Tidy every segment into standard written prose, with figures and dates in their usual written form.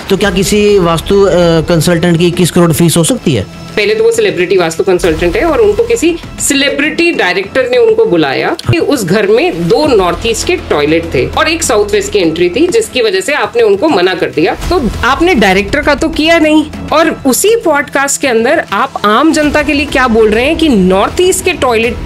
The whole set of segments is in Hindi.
तो क्या किसी वास्तु कंसल्टेंट की 21 करोड़ फीस हो सकती है? पहले तो वो सेलिब्रिटी वास्तु कंसल्टेंट है और उनको किसी सेलिब्रिटी डायरेक्टर ने उनको बुलाया कि उस घर में 2 नॉर्थ ईस्ट के टॉयलेट थे और एक साउथ वेस्ट की एंट्री थी, जिसकी वजह से आपने उनको मना कर दिया। तो आपने डायरेक्टर का तो किया नहीं, और उसी पॉडकास्ट के अंदर आप आम जनता के लिए क्या बोल रहे हैं कि नॉर्थ ईस्ट के टॉयलेट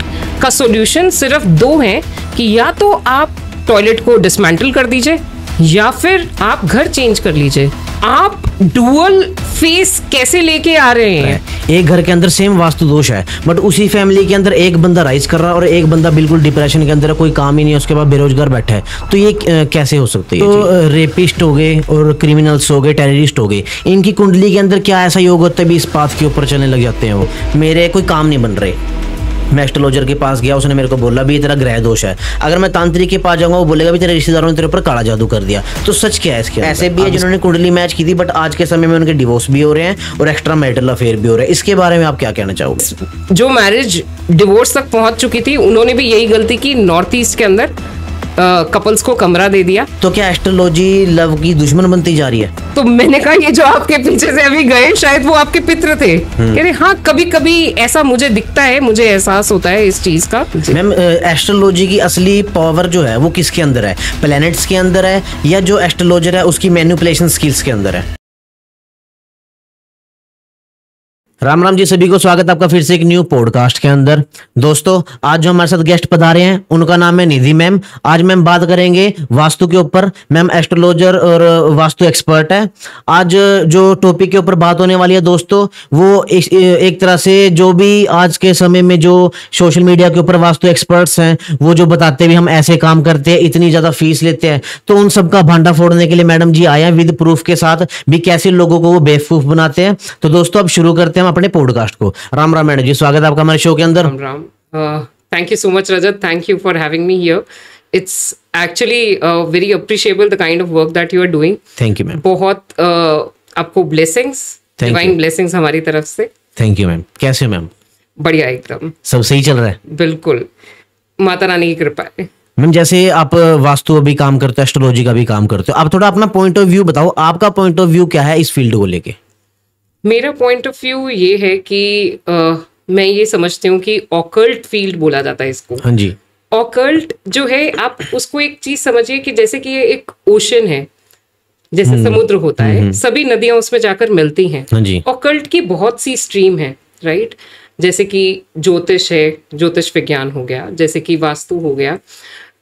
का सोल्यूशन सिर्फ 2 है कि या तो आप टॉयलेट को डिसमेंटल कर दीजिए या फिर आप घर चेंज कर लीजिए। आप डुअल फेस कैसे लेके आ रहे हैं? एक घर के अंदर सेम वास्तु दोष है, बट उसी फैमिली के अंदर एक बंदा राइज कर रहा है और एक बंदा बिल्कुल डिप्रेशन के अंदर, कोई काम ही नहीं है, उसके बाद बेरोजगार बैठा है। तो ये कैसे हो सकती है? तो रेपिस्ट हो गए और क्रिमिनल्स हो गए, टेररिस्ट हो गए, इनकी कुंडली के अंदर क्या ऐसा योग होता है भी इस पाथ के ऊपर चलने लग जाते हैं? वो मेरे कोई काम नहीं बन रहे, मैं एस्ट्रोलॉजर के पास गया, उसने मेरे को बोला भी ये तेरा ग्रह दोष है। अगर मैं तांत्रिक के पास जाऊंगा, वो बोलेगा भी तेरे रिश्तेदारों ने तेरे ऊपर काला जादू कर दिया। तो सच क्या है इसके? ऐसे भी है जिन्होंने कुंडली मैच की थी, बट आज के समय में उनके डिवोर्स भी हो रहे हैं और एक्स्ट्रा मैरिटल अफेयर भी हो रहे हैं। इसके बारे में आप क्या कहना चाहोगे? जो मैरिज डिवोर्स तक पहुंच चुकी थी, उन्होंने भी यही गलती की, नॉर्थ ईस्ट के अंदर कपल्स को कमरा दे दिया। तो क्या एस्ट्रोलॉजी लव की दुश्मन बनती जा रही है? तो मैंने कहा ये जो आपके पीछे से अभी गए, शायद वो आपके पित्र थे। कह रहे हाँ, कभी कभी ऐसा मुझे दिखता है, मुझे एहसास होता है इस चीज का। मैम, एस्ट्रोलॉजी की असली पावर जो है वो किसके अंदर है? प्लैनेट्स के अंदर है या जो एस्ट्रोलॉजर है उसकी मैनिपुलेशन स्किल्स के अंदर है? राम राम जी, सभी को स्वागत है आपका फिर से एक न्यू पॉडकास्ट के अंदर। दोस्तों, आज जो हमारे साथ गेस्ट पधारे हैं उनका नाम है निधि मैम। आज मैम बात करेंगे वास्तु के ऊपर। मैम एस्ट्रोलॉजर और वास्तु एक्सपर्ट है। आज जो टॉपिक के ऊपर बात होने वाली है दोस्तों, वो एक तरह से जो भी आज के समय में जो सोशल मीडिया के ऊपर वास्तु एक्सपर्ट्स हैं, वो जो बताते भी हम ऐसे काम करते हैं, इतनी ज्यादा फीस लेते हैं, तो उन सबका भांडा फोड़ने के लिए मैडम जी आए हैं विद प्रूफ के साथ भी कैसे लोगों को वो बेवकूफ बनाते हैं। तो दोस्तों अब शुरू करते हैं अपने पॉडकास्ट को। राम राम मैडम जी, स्वागत है आपका हमारे शो के अंदर। Ram Ram, thank you so much Rajat, thank you for having me here. It's actually very appreciable the kind of work that you are doing. Thank you ma'am. बहुत आपको ब्लेसिंग्स, डिवाइन ब्लेसिंग्स हमारी तरफ से। Thank you ma'am. कैसे हो मैम? बढ़िया, एकदम सब सही चल रहा है? बिल्कुल, माता रानी की कृपा है। मैम, जैसे आप वास्तु भी काम करते हो, एस्ट्रोलॉजी का भी काम करते हो, आप थोड़ा अपना पॉइंट ऑफ व्यू बताओ। आपका पॉइंट ऑफ व्यू क्या है इस फील्ड को लेके? मेरा पॉइंट ऑफ व्यू ये है कि मैं ये समझती हूँ कि ऑकल्ट फील्ड बोला जाता है इसको। हाँ जी। ऑकल्ट जो है, आप उसको एक चीज समझिए कि जैसे कि ये एक ओशन है, जैसे समुद्र होता है, सभी नदियां उसमें जाकर मिलती हैं। हाँ जी। ऑकल्ट की बहुत सी स्ट्रीम है, राइट? जैसे कि ज्योतिष है, ज्योतिष विज्ञान हो गया, जैसे कि वास्तु हो गया,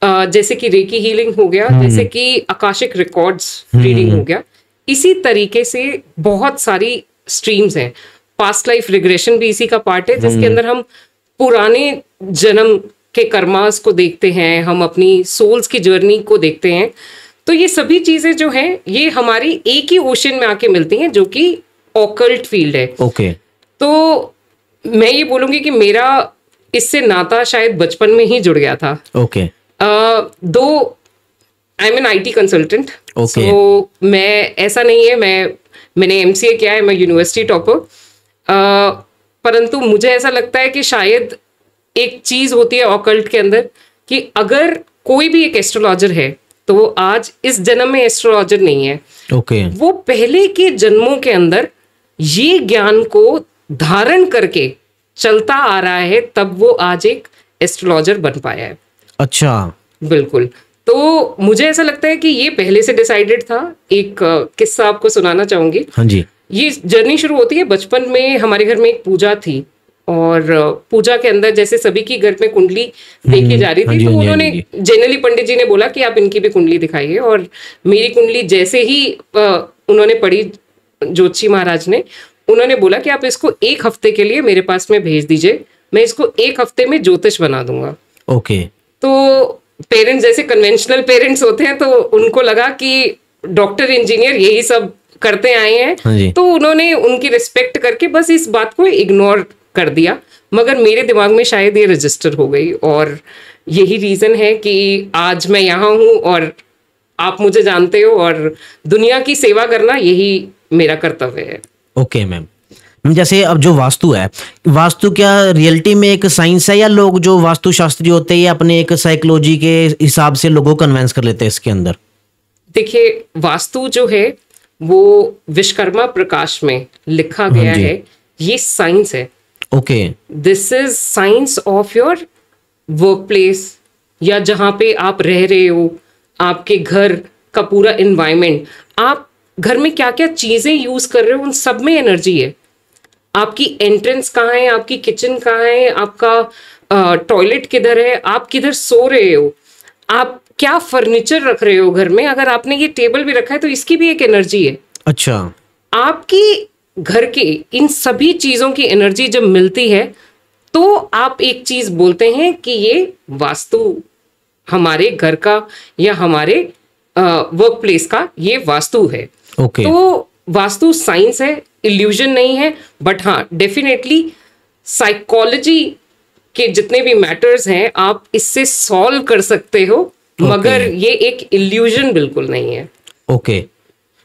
जैसे कि रेकी हीलिंग हो गया, जैसे कि आकाशिक रिकॉर्ड्स रीडिंग हो गया। इसी तरीके से बहुत सारी स्ट्रीम्स हैं। पास्ट लाइफ रिग्रेशन भी इसी का पार्ट है, जिसके अंदर हम पुराने जन्म के कर्मास को देखते हैं, हम अपनी सोल्स की जर्नी को देखते हैं। तो ये सभी चीजें जो हैं, ये हमारी एक ही ओशन में आके मिलती हैं, जो कि ऑकल्ट फील्ड है। ओके। तो मैं ये बोलूंगी कि मेरा इससे नाता शायद बचपन में ही जुड़ गया था। ओके। दो I am an IT consultant. Okay. तो मैं, ऐसा नहीं है मैंने MCA किया है, मैं यूनिवर्सिटी टॉपर, परंतु मुझे ऐसा लगता है कि शायद एक चीज होती है ऑकल्ट के अंदर कि अगर कोई भी एक एस्ट्रोलॉजर है तो वो आज इस जन्म में एस्ट्रोलॉजर नहीं है। ओके। वो पहले के जन्मों के अंदर ये ज्ञान को धारण करके चलता आ रहा है, तब वो आज एक एस्ट्रोलॉजर बन पाया है। अच्छा। बिल्कुल। तो मुझे ऐसा लगता है कि ये पहले से डिसाइडेड था। एक किस्सा आपको सुनाना चाहूंगी। हाँ जी। ये जर्नी शुरू होती है बचपन में। हमारे घर में एक पूजा थी और पूजा के अंदर जैसे सभी की घर में कुंडली देखी जा रही थी, तो उन्होंने जनरली पंडित जी ने बोला कि आप इनकी भी कुंडली दिखाइए। और मेरी कुंडली जैसे ही उन्होंने पढ़ी, ज्योतिषी महाराज ने, उन्होंने बोला कि आप इसको 1 हफ्ते के लिए मेरे पास में भेज दीजिए, मैं इसको 1 हफ्ते में ज्योतिष बना दूंगा। ओके। तो पेरेंट्स जैसे कन्वेंशनल पेरेंट्स होते हैं, तो उनको लगा कि डॉक्टर इंजीनियर यही सब करते आए हैं। हाँ, तो उन्होंने उनकी रिस्पेक्ट करके बस इस बात को इग्नोर कर दिया। मगर मेरे दिमाग में शायद ये रजिस्टर हो गई, और यही रीजन है कि आज मैं यहाँ हूँ और आप मुझे जानते हो, और दुनिया की सेवा करना यही मेरा कर्तव्य है। Okay ma'am. जैसे अब जो वास्तु है, वास्तु क्या रियलिटी में एक साइंस है, या लोग जो वास्तु शास्त्री होते हैं अपने एक साइकोलॉजी के हिसाब से लोगों को कन्विंस कर लेते हैं इसके अंदर? देखिए, वास्तु जो है वो विश्वकर्मा प्रकाश में लिखा गया है, ये साइंस है। Okay, this is science of your work place, या जहाँ पे आप रह रहे हो, आपके घर का पूरा एनवायरनमेंट, आप घर में क्या क्या चीजें यूज कर रहे हो, उन सब में एनर्जी है। आपकी एंट्रेंस कहाँ है, आपकी किचन कहाँ है, आपका टॉयलेट किधर है, आप किधर सो रहे हो, आप क्या फर्नीचर रख रहे हो घर में, अगर आपने ये टेबल भी रखा है तो इसकी भी एक एनर्जी है। अच्छा, आपकी घर के इन सभी चीजों की एनर्जी जब मिलती है तो आप एक चीज बोलते हैं कि ये वास्तु हमारे घर का या हमारे वर्क प्लेस का ये वास्तु है। ओके, तो वास्तु साइंस है, इल्यूजन नहीं है, बट हाँ डेफिनेटली साइकोलॉजी के जितने भी मैटर्स हैं आप इससे सॉल्व कर सकते हो, मगर ये एक इल्यूजन बिल्कुल नहीं है। ओके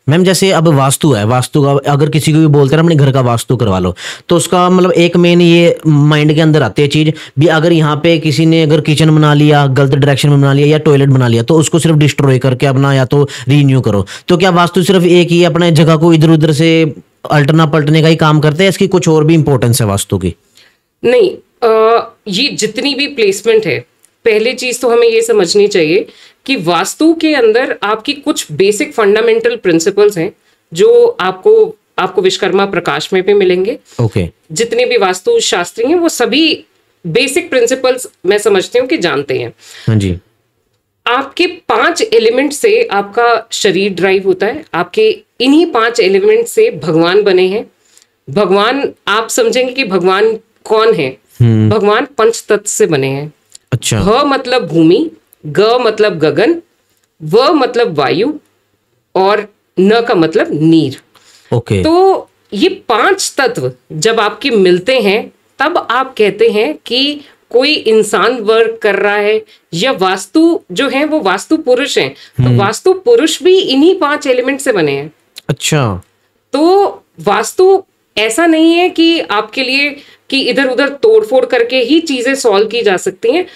मैम, जैसे अब वास्तु है, वास्तु का अगर किसी को भी बोलते हैं अपने घर का वास्तु करवा लो, तो उसका मतलब एक मेन ये माइंड के अंदर आती है चीज भी, अगर यहाँ पे किसी ने अगर किचन बना लिया गलत डायरेक्शन में बना लिया या टॉयलेट बना लिया तो उसको सिर्फ डिस्ट्रॉय करके अपना या तो रीन्यू करो। तो क्या वास्तु सिर्फ एक ही अपने जगह को इधर उधर से अल्टरना पलटने का ही काम करते हैं, इसकी कुछ और भी इंपॉर्टेंस है वास्तु की? नहीं, ये जितनी भी प्लेसमेंट है, पहले चीज तो हमें ये समझनी चाहिए कि वास्तु के अंदर आपकी कुछ बेसिक फंडामेंटल प्रिंसिपल्स हैं जो आपको विश्वकर्मा प्रकाश में भी मिलेंगे। ओके, जितने भी वास्तु शास्त्री हैं वो सभी बेसिक प्रिंसिपल्स मैं समझती हूँ कि जानते हैं। हाँ जी, आपके 5 एलिमेंट से आपका शरीर ड्राइव होता है, आपके इन्हीं 5 एलिमेंट से भगवान बने हैं। भगवान आप समझेंगे कि भगवान कौन है, भगवान पंच तत्व से बने हैं। अच्छा, भ मतलब भूमि, ग मतलब गगन, व मतलब वायु, और न का मतलब नीर। ओके, तो ये 5 तत्व जब आपके मिलते हैं तब आप कहते हैं कि कोई इंसान वर्क कर रहा है, या वास्तु जो है वो वास्तु पुरुष हैं। तो वास्तु पुरुष भी इन्हीं 5 एलिमेंट से बने हैं। अच्छा, तो वास्तु ऐसा नहीं है कि आपके लिए कि इधर उधर तोड़फोड़ करके ही चीजें सॉल्व की जा सकती हैं,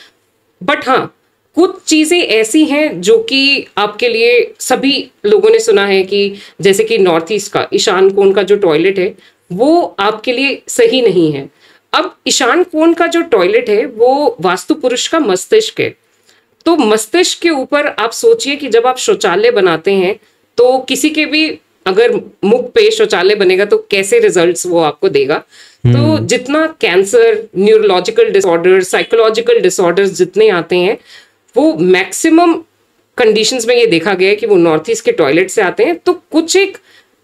बट हाँ कुछ चीजें ऐसी हैं जो कि आपके लिए, सभी लोगों ने सुना है कि जैसे कि नॉर्थ ईस्ट का ईशान कोण का जो टॉयलेट है वो आपके लिए सही नहीं है। अब ईशान कोण का जो टॉयलेट है वो वास्तु पुरुष का मस्तिष्क है। तो मस्तिष्क के ऊपर आप सोचिए कि जब आप शौचालय बनाते हैं तो किसी के भी अगर मुख पे शौचालय बनेगा तो कैसे रिजल्ट्स वो आपको देगा। तो जितना cancer, neurological disorder, psychological disorders जितने आते हैं वो मैक्सिमम कंडीशंस में ये देखा गया है कि वो नॉर्थ ईस्ट के टॉयलेट से आते हैं। तो कुछ एक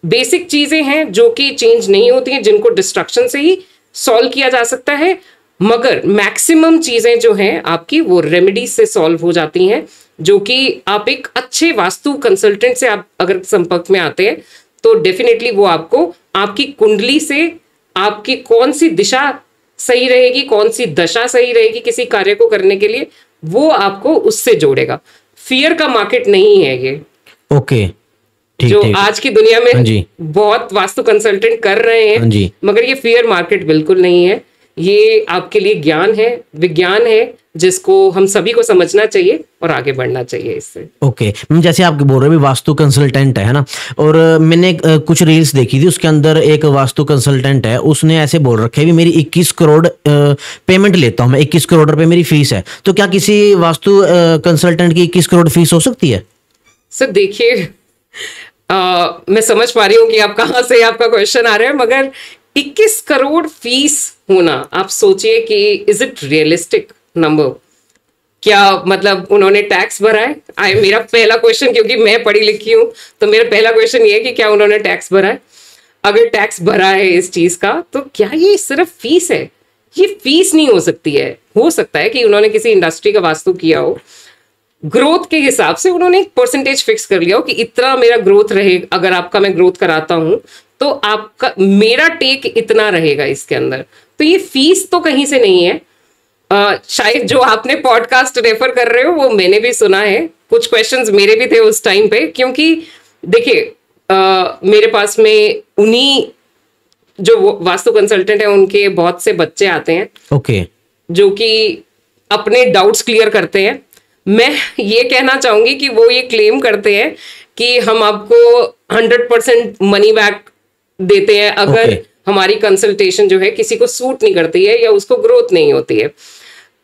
बेसिक चीजें हैं जो कि चेंज नहीं होती हैं, जिनको डिस्ट्रक्शन से ही सॉल्व किया जा सकता है, मगर मैक्सिमम चीजें जो हैं आपकी वो रेमेडीज से सॉल्व हो जाती हैं, जो कि आप एक अच्छे वास्तु कंसल्टेंट से आप अगर संपर्क में आते हैं तो डेफिनेटली वो आपको आपकी कुंडली से आपकी कौन सी दिशा सही रहेगी, कौन सी दशा सही रहेगी किसी कार्य को करने के लिए, वो आपको उससे जोड़ेगा। फियर का मार्केट नहीं है ये। ओके, जो आज की दुनिया में जी, बहुत वास्तु कंसल्टेंट कर रहे हैं जी, मगर ये फियर मार्केट बिल्कुल नहीं है। ये आपके लिए ज्ञान है, विज्ञान है, जिसको हम सभी को समझना चाहिए और आगे बढ़ना चाहिए इससे। ओके जैसे आप बोल रहे हो वास्तु कंसल्टेंट है ना, और मैंने कुछ रील्स देखी थी, उसके अंदर एक वास्तु कंसल्टेंट है, उसने ऐसे बोल रखे है भी मेरी 21 करोड़ पेमेंट लेता हूं मैं, 21 करोड़ रुपए मेरी फीस है। तो क्या किसी वास्तु कंसल्टेंट की 21 करोड़ फीस हो सकती है? सर देखिए, मैं समझ पा रही हूँ कि आप कहाँ से आपका क्वेश्चन आ रहा है, मगर 21 करोड़ फीस होना, आप सोचिए कि इज इट रियलिस्टिक नंबर? क्या मतलब उन्होंने टैक्स भरा है? मेरा पहला क्वेश्चन, क्योंकि मैं पढ़ी लिखी हूं तो मेरा पहला क्वेश्चन ये है कि क्या उन्होंने टैक्स भरा है? अगर टैक्स भरा है इस चीज का तो क्या ये सिर्फ फीस है? ये फीस नहीं हो सकती है। हो सकता है कि उन्होंने किसी इंडस्ट्री का वास्तु किया हो, ग्रोथ के हिसाब से उन्होंने एक परसेंटेज फिक्स कर लिया हो कि इतना मेरा ग्रोथ रहे, अगर आपका मैं ग्रोथ कराता हूं तो आपका मेरा टेक इतना रहेगा इसके अंदर। तो ये फीस तो कहीं से नहीं है। शायद जो आपने पॉडकास्ट रेफर कर रहे हो वो मैंने भी सुना है, कुछ क्वेश्चंस मेरे भी थे उस टाइम पे, क्योंकि देखिए मेरे पास में उन्हीं जो वास्तु कंसल्टेंट है उनके बहुत से बच्चे आते हैं, ओके, जो कि अपने डाउट्स क्लियर करते हैं। मैं ये कहना चाहूंगी कि वो ये क्लेम करते हैं कि 100% मनी बैक देते हैं अगर Okay. हमारी कंसल्टेशन जो है किसी को सूट नहीं करती है या उसको ग्रोथ नहीं होती है।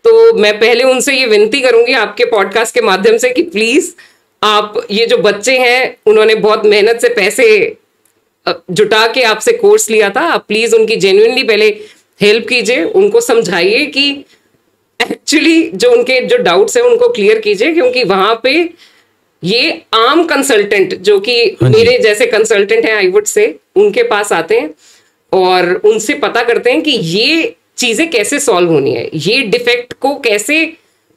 तो मैं पहले उनसे ये विनती करूंगी आपके पॉडकास्ट के माध्यम से कि प्लीज आप ये जो बच्चे हैं, उन्होंने बहुत मेहनत से पैसे जुटा के आपसे कोर्स लिया था, आप प्लीज उनकी जेन्युइनली पहले हेल्प कीजिए, उनको समझाइए कि एक्चुअली जो उनके जो डाउट्स हैं उनको क्लियर कीजिए, क्योंकि वहां पे ये आम कंसल्टेंट जो कि मेरे जैसे कंसल्टेंट हैं, आई वुड से, उनके पास आते हैं और उनसे पता करते हैं कि ये चीजें कैसे सॉल्व होनी है, ये डिफेक्ट को कैसे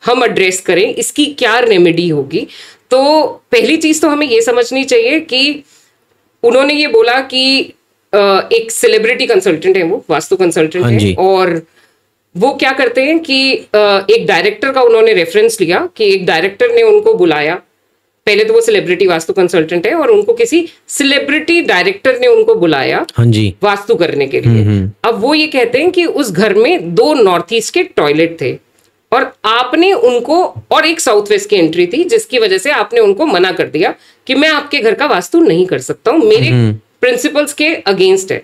हम एड्रेस करें, इसकी क्या रेमेडी होगी। तो पहली चीज तो हमें ये समझनी चाहिए कि उन्होंने ये बोला कि एक सेलिब्रिटी कंसल्टेंट है, वो वास्तु कंसल्टेंट है, और वो क्या करते हैं कि एक डायरेक्टर का उन्होंने रेफरेंस लिया कि एक डायरेक्टर ने उनको बुलाया। पहले तो वो सेलिब्रिटी वास्तु कंसल्टेंट है और उनको किसी सेलिब्रिटी डायरेक्टर ने उनको बुलाया वास्तु करने के लिए। अब वो ये कहते हैं कि उस घर में 2 नॉर्थ ईस्ट के टॉयलेट थे और आपने उनको, और एक साउथ वेस्ट की एंट्री थी, जिसकी वजह से आपने उनको मना कर दिया कि मैं आपके घर का वास्तु नहीं कर सकता हूं, मेरे प्रिंसिपल्स के अगेंस्ट है।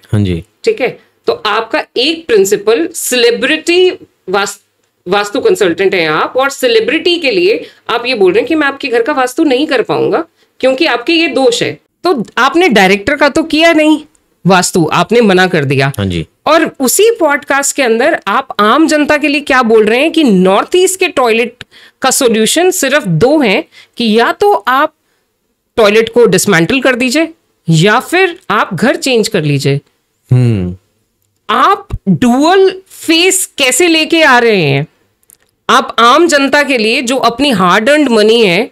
ठीक है, तो आपका एक प्रिंसिपल सेलिब्रिटी वास्तु कंसल्टेंट है आप, और सेलिब्रिटी के लिए आप ये बोल रहे हैं कि मैं आपके घर का वास्तु नहीं कर पाऊंगा क्योंकि आपके ये दोष है। तो आपने डायरेक्टर का तो किया नहीं वास्तु, आपने मना कर दिया। और उसी पॉडकास्ट के अंदर आप आम जनता के लिए क्या बोल रहे हैं कि नॉर्थ ईस्ट के टॉयलेट का सॉल्यूशन सिर्फ 2 हैं कि या तो आप टॉयलेट को डिसमेंटल कर दीजिए या फिर आप घर चेंज कर लीजिए। आप डुअल फेस कैसे लेके आ रहे हैं? आप आम जनता के लिए जो अपनी हार्ड अर्न्ड मनी है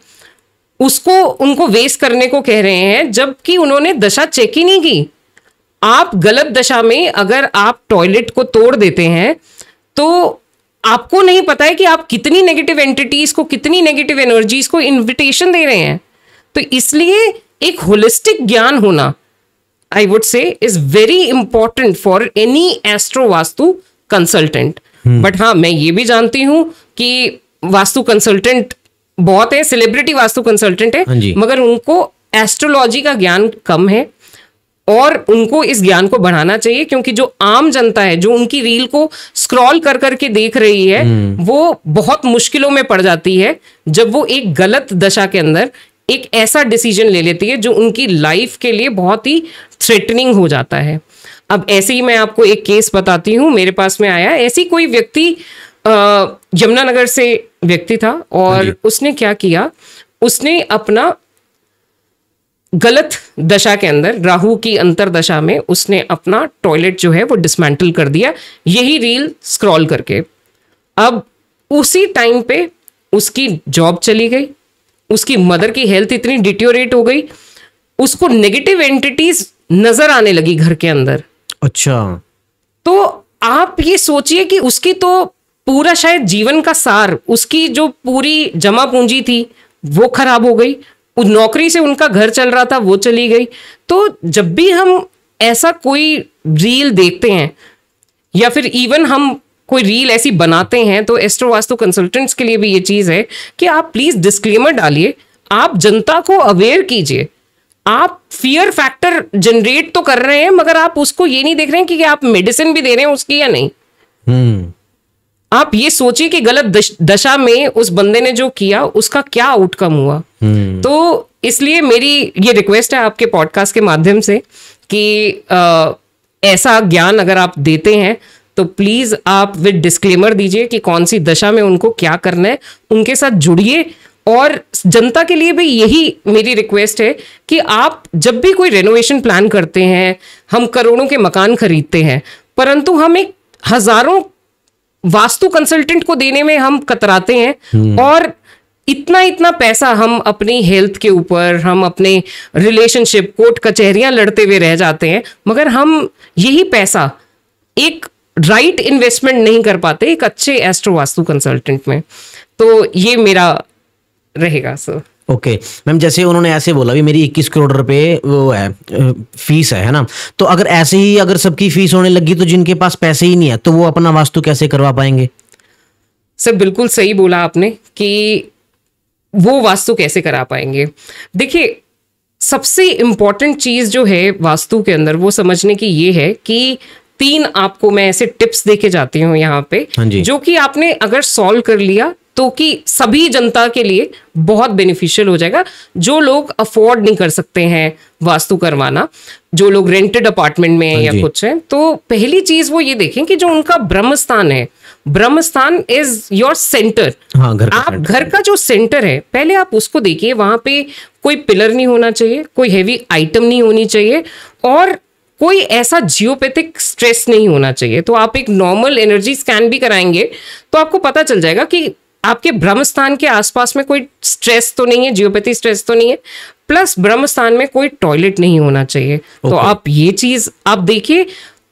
उसको उनको वेस्ट करने को कह रहे हैं, जबकि उन्होंने दशा चेक ही नहीं की। आप गलत दशा में अगर आप टॉयलेट को तोड़ देते हैं तो आपको नहीं पता है कि आप कितनी नेगेटिव एंटिटीज को, कितनी नेगेटिव एनर्जीज को इनविटेशन दे रहे हैं। तो इसलिए एक होलिस्टिक ज्ञान होना, I would say, is very important for any astro vastu consultant. But हाँ, मैं ये भी जानती हूं कि वास्तु कंसल्टेंट बहुत है, सेलिब्रिटी वास्तु कंसल्टेंट है, मगर उनको एस्ट्रोलॉजी का ज्ञान कम है और उनको इस ज्ञान को बढ़ाना चाहिए, क्योंकि जो आम जनता है जो उनकी रील को स्क्रॉल कर करके देख रही है वो बहुत मुश्किलों में पड़ जाती है जब वो एक गलत दशा के अंदर एक ऐसा डिसीजन ले लेती है जो उनकी लाइफ के लिए बहुत ही थ्रेटनिंग हो जाता है। अब ऐसे ही मैं आपको एक केस बताती हूँ, मेरे पास में आया ऐसी कोई व्यक्ति, यमुनानगर से व्यक्ति था, और उसने क्या किया, उसने अपना गलत दशा के अंदर, राहु की अंतरदशा में, उसने अपना टॉयलेट जो है वो डिसमेंटल कर दिया, यही रील स्क्रॉल करके। अब उसी टाइम पे उसकी जॉब चली गई, उसकी मदर की हेल्थ इतनी डिटोरेट हो गई, उसको नेगेटिव एंटिटीज नजर आने लगी घर के अंदर। अच्छा, तो आप ये सोचिए कि उसकी तो पूरा शायद जीवन का सार, उसकी जो पूरी जमा पूंजी थी वो खराब हो गई, उस नौकरी से उनका घर चल रहा था वो चली गई। तो जब भी हम ऐसा कोई रील देखते हैं या फिर इवन हम कोई रील ऐसी बनाते हैं, तो एस्ट्रो वास्तु कंसल्टेंट्स के लिए भी ये चीज है कि आप प्लीज डिस्क्लेमर डालिए, आप जनता को अवेयर कीजिए। आप फियर फैक्टर जनरेट तो कर रहे हैं, मगर आप उसको ये नहीं देख रहे हैं कि आप मेडिसिन भी दे रहे हैं उसकी या नहीं। आप ये सोचिए कि गलत दशा में उस बंदे ने जो किया उसका क्या आउटकम हुआ। तो इसलिए मेरी ये रिक्वेस्ट है आपके पॉडकास्ट के माध्यम से कि ऐसा ज्ञान अगर आप देते हैं तो प्लीज आप विद डिस्क्लेमर दीजिए कि कौन सी दशा में उनको क्या करना है, उनके साथ जुड़िए। और जनता के लिए भी यही मेरी रिक्वेस्ट है कि आप जब भी कोई रेनोवेशन प्लान करते हैं, हम करोड़ों के मकान खरीदते हैं, परंतु हम एक हजारों वास्तु कंसल्टेंट को देने में हम कतराते हैं, और इतना इतना पैसा हम अपनी हेल्थ के ऊपर, हम अपने रिलेशनशिप, कोर्ट कचहरियां लड़ते हुए रह जाते हैं, मगर हम यही पैसा एक राइट इन्वेस्टमेंट नहीं कर पाते एक अच्छे एस्ट्रो वास्तु कंसल्टेंट में। तो ये मेरा रहेगा सर। ओके मैम, जैसे उन्होंने ऐसे बोला भी मेरी 21 करोड़ रुपए वो है फीस है ना, तो अगर ऐसे ही अगर सबकी फीस होने लगी तो जिनके पास पैसे ही नहीं है तो वो अपना वास्तु कैसे करवा पाएंगे? सर बिल्कुल सही बोला आपने कि वो वास्तु कैसे करा पाएंगे। देखिए, सबसे इम्पोर्टेंट चीज जो है वास्तु के अंदर वो समझने की ये है कि 3 आपको मैं ऐसे टिप्स देके जाती हूँ यहाँ पे, हाँ जी। जो कि आपने अगर सॉल्व कर लिया तो कि सभी जनता के लिए बहुत बेनिफिशियल हो जाएगा। जो लोग अफोर्ड नहीं कर सकते हैं वास्तु करवाना, जो लोग रेंटेड अपार्टमेंट में हाँ या जी। कुछ है, तो पहली चीज वो ये देखें कि जो उनका ब्रह्म स्थान है, ब्रह्म स्थान इज योर सेंटर। हाँ, घर का आप सेंटर। घर का जो सेंटर है पहले आप उसको देखिए, वहां पे कोई पिलर नहीं होना चाहिए, कोई हेवी आइटम नहीं होनी चाहिए, और कोई ऐसा जियोपैथिक स्ट्रेस नहीं होना चाहिए। तो आप एक नॉर्मल एनर्जी स्कैन भी कराएंगे तो आपको पता चल जाएगा कि आपके ब्रह्म स्थान के आसपास में कोई स्ट्रेस तो नहीं है, जियोपैथी स्ट्रेस तो नहीं है, प्लस ब्रह्म स्थान में कोई टॉयलेट नहीं होना चाहिए। तो Okay. आप ये चीज आप देखिए,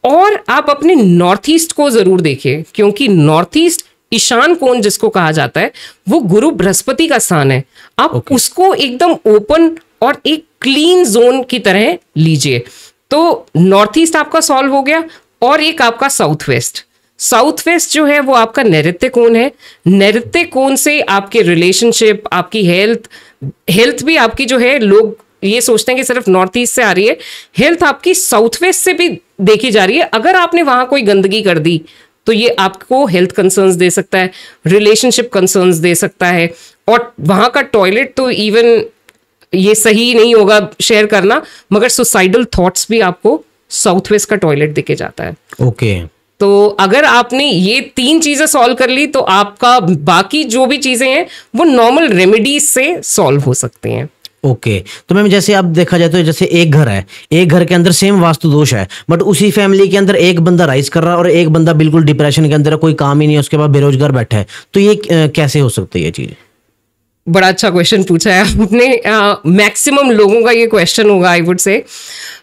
और आप अपने नॉर्थ ईस्ट को जरूर देखिए, क्योंकि नॉर्थ ईस्ट ईशान कोण जिसको कहा जाता है वो गुरु बृहस्पति का स्थान है। आप Okay. उसको एकदम ओपन और एक क्लीन जोन की तरह लीजिए। तो नॉर्थ ईस्ट आपका सॉल्व हो गया, और एक आपका साउथ वेस्ट। साउथ वेस्ट जो है वो आपका नैऋत्य कोण है। नैऋत्य कोण से आपके रिलेशनशिप, आपकी हेल्थ भी आपकी जो है, लोग ये सोचते हैं कि सिर्फ नॉर्थ ईस्ट से आ रही है, हेल्थ आपकी साउथ वेस्ट से भी देखी जा रही है। अगर आपने वहां कोई गंदगी कर दी तो ये आपको हेल्थ कंसर्न्स दे सकता है, रिलेशनशिप कंसर्न्स दे सकता है, और वहां का टॉयलेट तो इवन ये सही नहीं होगा शेयर करना, मगर सुसाइडल थॉट्स भी आपको साउथ वेस्ट का टॉयलेट दिखे जाता है। ओके। तो अगर आपने ये 3 चीजें सॉल्व कर ली तो आपका बाकी जो भी चीजें हैं वो नॉर्मल रेमेडीज से सॉल्व हो सकती हैं। ओके। तो मैम जैसे अब देखा जाए तो जैसे एक घर है, एक घर के अंदर सेम वास्तु दोष है, बट उसी फैमिली के अंदर एक बंदा राइज कर रहा है और एक बंदा बिल्कुल डिप्रेशन के अंदर है, कोई काम ही नहीं है, उसके बाद बेरोजगार बैठा है, तो ये कैसे हो सकती है ये चीज? बड़ा अच्छा क्वेश्चन पूछा है आपने। मैक्सिमम लोगों का ये क्वेश्चन होगा, आई वुड से।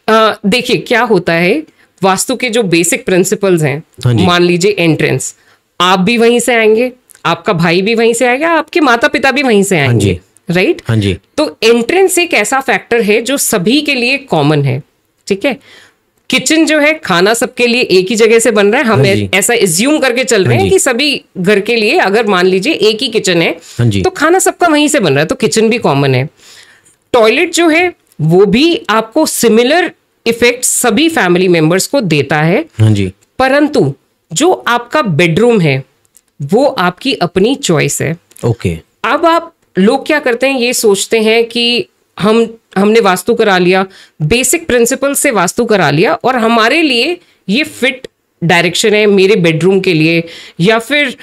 देखिए क्या होता है, वास्तु के जो बेसिक प्रिंसिपल्स हैं, हाँ जी। मान लीजिए एंट्रेंस, आप भी वहीं से आएंगे, आपका भाई भी वहीं से आएगा, आपके माता पिता भी वहीं से आएंगे, राइट? हाँ जी। तो एंट्रेंस एक ऐसा फैक्टर है जो सभी के लिए कॉमन है, ठीक है? किचन जो है, खाना सबके लिए एक ही जगह से बन रहा है, हम हाँ जी। ऐसा एज्यूम करके चल रहे हाँ हैं जी। कि सभी घर के लिए अगर मान लीजिए एक ही किचन है, हाँ जी। तो खाना सबका वहीं से बन रहा है, तो किचन भी कॉमन है। टॉयलेट जो है वो भी आपको सिमिलर इफेक्ट सभी फैमिली मेंबर्स को देता है, हाँ जी। परंतु जो आपका बेडरूम है वो आपकी अपनी चॉइस है। ओके। अब आप लोग क्या करते हैं, ये सोचते हैं कि हमने वास्तु करा लिया, बेसिक प्रिंसिपल से वास्तु करा लिया, और हमारे लिए ये फिट डायरेक्शन है मेरे बेडरूम के लिए, या फिर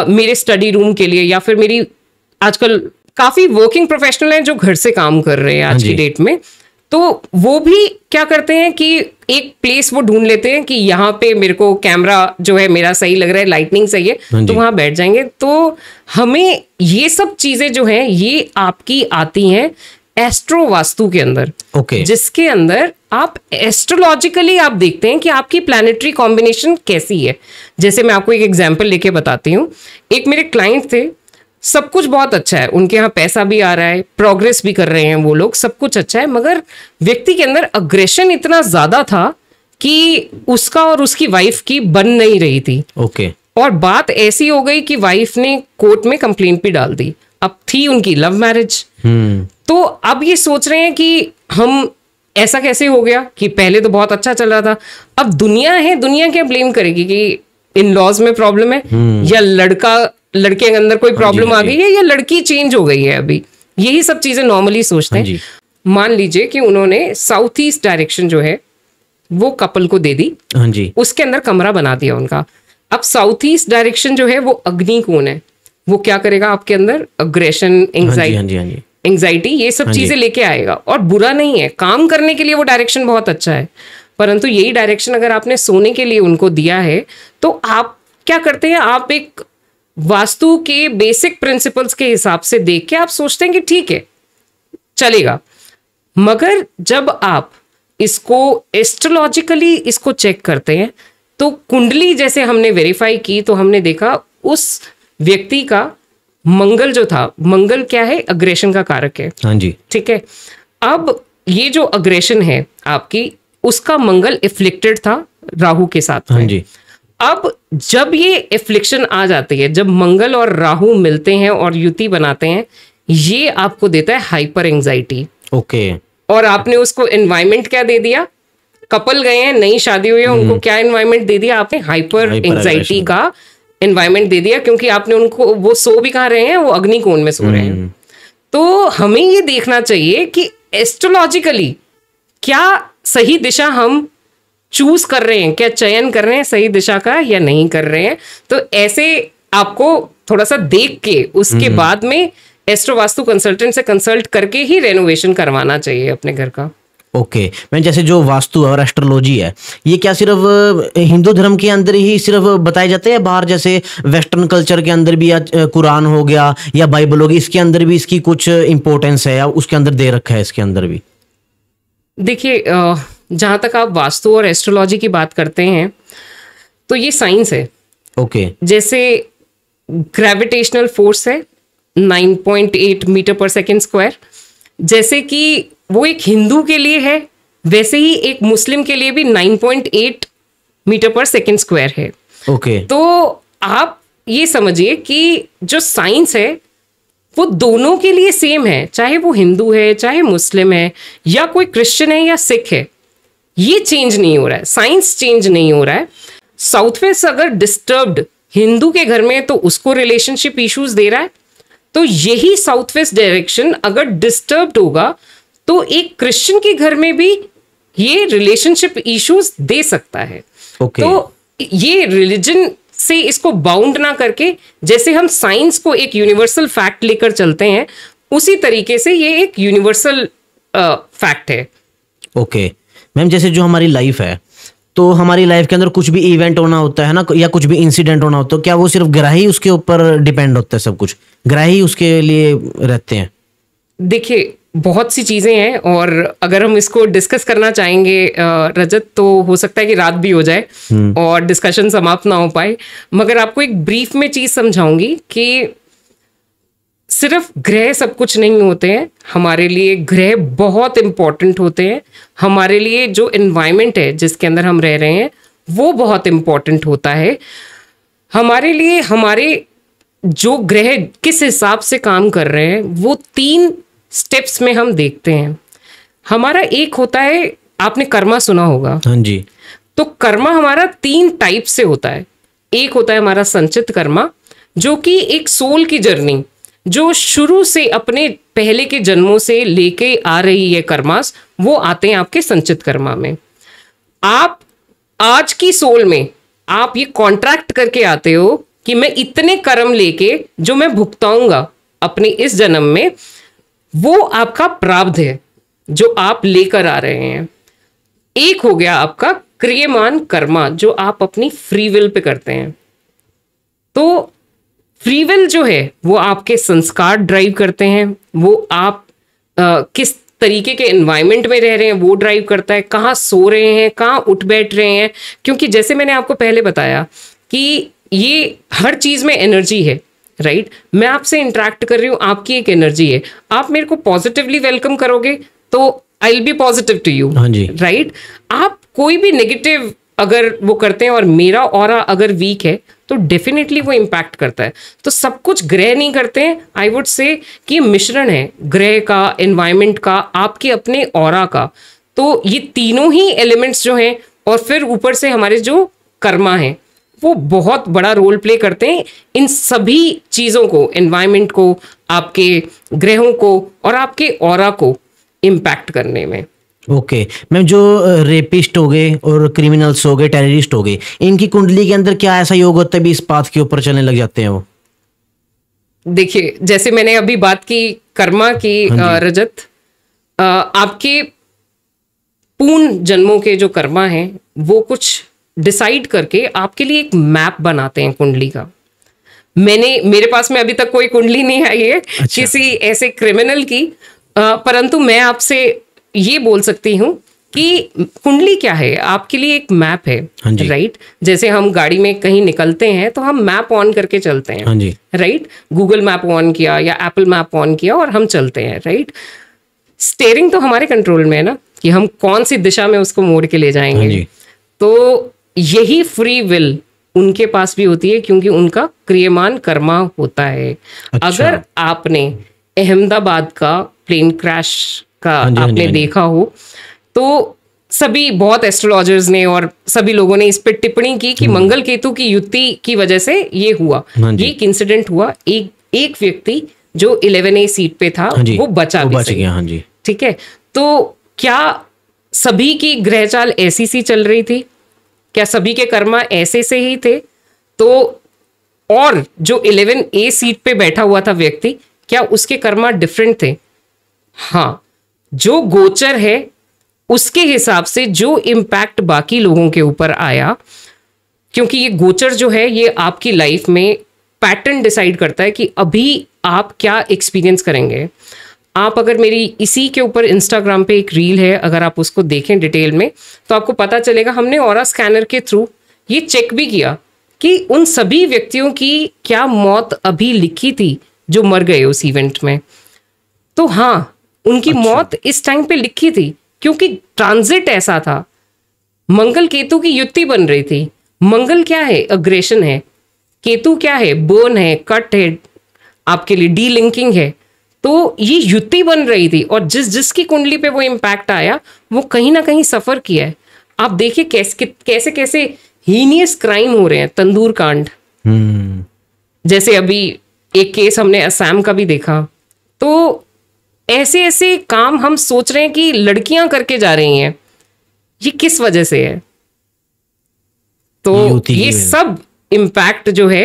मेरे स्टडी रूम के लिए, या फिर मेरी, आजकल काफी वर्किंग प्रोफेशनल हैं जो घर से काम कर रहे हैं आज की जी। डेट में, तो वो भी क्या करते हैं कि एक प्लेस वो ढूंढ लेते हैं कि यहाँ पे मेरे को कैमरा जो है मेरा सही लग रहा है, लाइटनिंग सही है, हाँ तो जी। वहां बैठ जाएंगे। तो हमें ये सब चीजें जो हैं ये आपकी आती हैं एस्ट्रो वास्तु के अंदर, ओके। जिसके अंदर आप एस्ट्रोलॉजिकली आप देखते हैं कि आपकी प्लैनेटरी कॉम्बिनेशन कैसी है। जैसे मैं आपको एक एग्जांपल लेके बताती हूँ। एक मेरे क्लाइंट थे, सब कुछ बहुत अच्छा है, उनके यहाँ पैसा भी आ रहा है, प्रोग्रेस भी कर रहे हैं वो लोग, सब कुछ अच्छा है, मगर व्यक्ति के अंदर अग्रेशन इतना ज्यादा था कि उसका और उसकी वाइफ की बन नहीं रही थी। ओके। और बात ऐसी हो गई कि वाइफ ने कोर्ट में कंप्लेंट भी डाल दी। अब थी उनकी लव मैरिज, तो अब ये सोच रहे हैं कि हम ऐसा कैसे हो गया कि पहले तो बहुत अच्छा चल रहा था। अब दुनिया है, दुनिया क्या ब्लेम करेगी कि इन लॉज में प्रॉब्लम है, या लड़के के अंदर कोई प्रॉब्लम आ गई है, या लड़की चेंज हो गई है। अभी यही सब चीजें नॉर्मली सोचते हाँ हैं। जी। मान लीजिए कि उन्होंने साउथ ईस्ट डायरेक्शन जो है वो कपल को दे दी, हाँ जी। उसके अंदर कमरा बना दिया उनका। अब साउथ ईस्ट डायरेक्शन जो है वो अग्नि कोण है, वो क्या करेगा आपके अंदर अग्रेशन, हाँ जी। हाँ जी। हाँ जी। एंग्जाइटी, ये सब हाँ जी। चीजें लेके आएगा। और बुरा नहीं है, काम करने के लिए वो डायरेक्शन बहुत अच्छा है, परंतु यही डायरेक्शन अगर आपने सोने के लिए उनको दिया है तो आप क्या करते हैं, आप एक वास्तु के बेसिक प्रिंसिपल्स के हिसाब से देख के आप सोचते हैं कि ठीक है चलेगा। मगर जब आप इसको एस्ट्रोलॉजिकली इसको चेक करते हैं तो कुंडली जैसे हमने वेरीफाई की तो हमने देखा उस व्यक्ति का मंगल जो था, मंगल क्या है, अग्रेशन का कारक है, हाँ जी। ठीक है। अब ये जो अग्रेशन है आपकी, उसका मंगल इफ्लिक्टेड था राहु के साथ हाँ में। जी। अब जब ये इफ्लिक्शन आ जाती है, जब मंगल और राहु मिलते हैं और युति बनाते हैं, ये आपको देता है हाइपर एंजाइटी। ओके। और आपने उसको एनवायरमेंट क्या दे दिया? कपल गए हैं, नई शादी हुई है, उनको क्या एनवायरनमेंट दे दिया आपने? हाइपर एंजाइटी का एनवायरनमेंट दे दिया, क्योंकि आपने उनको, वो सो भी कहाँ रहे हैं, वो अग्निकोण में सो रहे हैं। तो हमें ये देखना चाहिए कि एस्ट्रोलॉजिकली क्या सही दिशा हम चूज कर रहे हैं, क्या चयन कर रहे हैं सही दिशा का या नहीं कर रहे हैं। तो ऐसे आपको थोड़ा सा देख के उसके बाद में एस्ट्रो वास्तु कंसल्टेंट से कंसल्ट करके ही रेनोवेशन करवाना चाहिए अपने घर का। ओके मैम, जैसे जो वास्तु और एस्ट्रोलॉजी है, ये क्या सिर्फ हिंदू धर्म के अंदर ही सिर्फ बताए जाते हैं, बाहर जैसे वेस्टर्न कल्चर के अंदर भी, या कुरान हो गया या बाइबल होगी, इसके अंदर भी इसकी कुछ इंपॉर्टेंस है या उसके अंदर दे रखा है इसके अंदर भी? देखिए, जहां तक आप वास्तु और एस्ट्रोलॉजी की बात करते हैं तो ये साइंस है। ओके जैसे ग्रेविटेशनल फोर्स है 9.8 मीटर पर सेकेंड स्क्वायर, जैसे कि वो एक हिंदू के लिए है, वैसे ही एक मुस्लिम के लिए भी 9.8 मीटर पर सेकेंड स्क्वायर है। ओके तो आप ये समझिए कि जो साइंस है वो दोनों के लिए सेम है, चाहे वो हिंदू है, चाहे मुस्लिम है, या कोई क्रिश्चियन है या सिख है, ये चेंज नहीं हो रहा है, साइंस चेंज नहीं हो रहा है। साउथ वेस्ट अगर डिस्टर्ब्ड हिंदू के घर में तो उसको रिलेशनशिप इश्यूज दे रहा है, तो यही साउथ वेस्ट डायरेक्शन अगर डिस्टर्ब्ड होगा तो एक क्रिश्चियन के घर में भी ये रिलेशनशिप इश्यूज दे सकता है। ओके तो ये रिलीजन से इसको बाउंड ना करके, जैसे हम साइंस को एक यूनिवर्सल फैक्ट लेकर चलते हैं, उसी तरीके से ये एक यूनिवर्सल फैक्ट है। ओके मैम, जैसे जो हमारी लाइफ है, तो हमारी लाइफ के अंदर कुछ भी इवेंट होना होता है ना, या कुछ भी इंसिडेंट होना होता है, क्या वो सिर्फ ग्रह ही उसके ऊपर डिपेंड होता है? सब कुछ ग्रह ही उसके लिए रहते हैं? देखिए, बहुत सी चीजें हैं, और अगर हम इसको डिस्कस करना चाहेंगे रजत, तो हो सकता है कि रात भी हो जाए और डिस्कशन समाप्त ना हो पाए। मगर आपको एक ब्रीफ में चीज समझाऊंगी कि सिर्फ ग्रह सब कुछ नहीं होते हैं, हमारे लिए ग्रह बहुत इंपॉर्टेंट होते हैं। हमारे लिए जो एनवायरनमेंट है जिसके अंदर हम रह रहे हैं वो बहुत इंपॉर्टेंट होता है। हमारे लिए हमारे जो ग्रह किस हिसाब से काम कर रहे हैं वो 3 स्टेप्स में हम देखते हैं। हमारा एक होता है, आपने कर्मा सुना होगा। हाँ जी। तो कर्मा हमारा 3 टाइप से होता है। एक होता है हमारा संचित कर्मा, जो कि एक सोल की जर्नी, जो शुरू से अपने पहले के जन्मों से लेके आ रही है कर्मास, वो आते हैं आपके संचित कर्मा में। आप आज की सोल में आप ये कॉन्ट्रैक्ट करके आते हो कि मैं इतने कर्म लेके जो मैं भुगताऊंगा अपने इस जन्म में, वो आपका प्रारब्ध है जो आप लेकर आ रहे हैं। एक हो गया आपका क्रियमान कर्मा, जो आप अपनी फ्री विल पे करते हैं। तो फ्री विल जो है वो आपके संस्कार ड्राइव करते हैं, वो आप किस तरीके के एनवायरनमेंट में रह रहे हैं वो ड्राइव करता है, कहाँ सो रहे हैं, कहाँ उठ बैठ रहे हैं। क्योंकि जैसे मैंने आपको पहले बताया कि ये हर चीज में एनर्जी है, राइट? मैं आपसे इंटरेक्ट कर रही हूँ, आपकी एक एनर्जी है। आप मेरे को पॉजिटिवली वेलकम करोगे तो I will be positive to you, right? आप कोई भी नेगेटिव अगर वो करते हैं और मेरा ऑरा अगर वीक है तो डेफिनेटली वो इम्पैक्ट करता है। तो सब कुछ ग्रह नहीं करते हैं, आई वुड से कि मिश्रण है ग्रह का, एनवायरनमेंट का, आपके अपने ऑरा का। तो ये तीनों ही एलिमेंट्स जो हैं, और फिर ऊपर से हमारे जो कर्मा हैं, वो बहुत बड़ा रोल प्ले करते हैं इन सभी चीज़ों को, एनवायरनमेंट को, आपके ग्रहों को और आपके ऑरा को इम्पैक्ट करने में। ओके मैम, जो रेपिस्ट हो गए और क्रिमिनल्स हो गए, टेररिस्ट हो गए, इनकी कुंडली के अंदर क्या ऐसा योग होता है भी इस पाथ के ऊपर चलने लग जाते हैं वो? देखिए, जैसे मैंने अभी बात की कर्मा की, रजत, आपके पूर्ण जन्मों के जो कर्मा हैं वो कुछ डिसाइड करके आपके लिए एक मैप बनाते हैं कुंडली का। मेरे पास में अभी तक कोई कुंडली नहीं आई है किसी ऐसे क्रिमिनल की, परंतु मैं आपसे ये बोल सकती हूँ कि कुंडली क्या है, आपके लिए एक मैप है, राइट? जैसे हम गाड़ी में कहीं निकलते हैं तो हम मैप ऑन करके चलते हैं, राइट? गूगल मैप ऑन किया या एप्पल मैप ऑन किया और हम चलते हैं, राइट? स्टीयरिंग तो हमारे कंट्रोल में है ना, कि हम कौन सी दिशा में उसको मोड़ के ले जाएंगे। तो यही फ्री विल उनके पास भी होती है, क्योंकि उनका क्रियमान कर्मा होता है। अगर आपने अहमदाबाद का प्लेन क्रैश का हाँ जी, हाँ जी, आपने हाँ जी। देखा हो, तो सभी बहुत एस्ट्रोलॉजर्स ने और सभी लोगों ने इस पे टिप्पणी की कि मंगल केतु की युति की वजह से ये हुआ, हाँ जी। ये एक इंसिडेंट हुआ। एक व्यक्ति जो 11A सीट पे था हाँ जी, वो बचा वो भी बच सही। गया। हाँ जी। ठीक है, तो क्या सभी की ग्रह चाल ऐसी सी चल रही थी? क्या सभी के कर्मा ऐसे से ही थे? तो और जो 11A सीट पे बैठा हुआ था व्यक्ति, क्या उसके कर्मा डिफरेंट थे? हाँ, जो गोचर है उसके हिसाब से जो इम्पैक्ट बाकी लोगों के ऊपर आया, क्योंकि ये गोचर जो है ये आपकी लाइफ में पैटर्न डिसाइड करता है कि अभी आप क्या एक्सपीरियंस करेंगे। आप अगर मेरी इसी के ऊपर इंस्टाग्राम पे एक रील है, अगर आप उसको देखें डिटेल में तो आपको पता चलेगा, हमने ऑरा स्कैनर के थ्रू ये चेक भी किया कि उन सभी व्यक्तियों की क्या मौत अभी लिखी थी जो मर गए उस इवेंट में। तो हाँ, उनकी मौत इस टाइम पे लिखी थी क्योंकि ट्रांजिट ऐसा था। मंगल केतु की युति बन रही थी। मंगल क्या है? अग्रेशन है। केतु क्या है? बर्न है, कट है, आपके लिए डीलिंकिंग है। तो ये युति बन रही थी और जिसकी कुंडली पे वो इम्पैक्ट आया वो कहीं ना कहीं सफर किया है। आप देखिए कैसे कैसे हीनियस क्राइम हो रहे हैं, तंदूर कांड। जैसे अभी एक केस हमने असम का भी देखा। तो ऐसे ऐसे काम हम सोच रहे हैं कि लड़कियां करके जा रही हैं, ये किस वजह से है? तो युति की ये वजह। सब इम्पैक्ट जो है,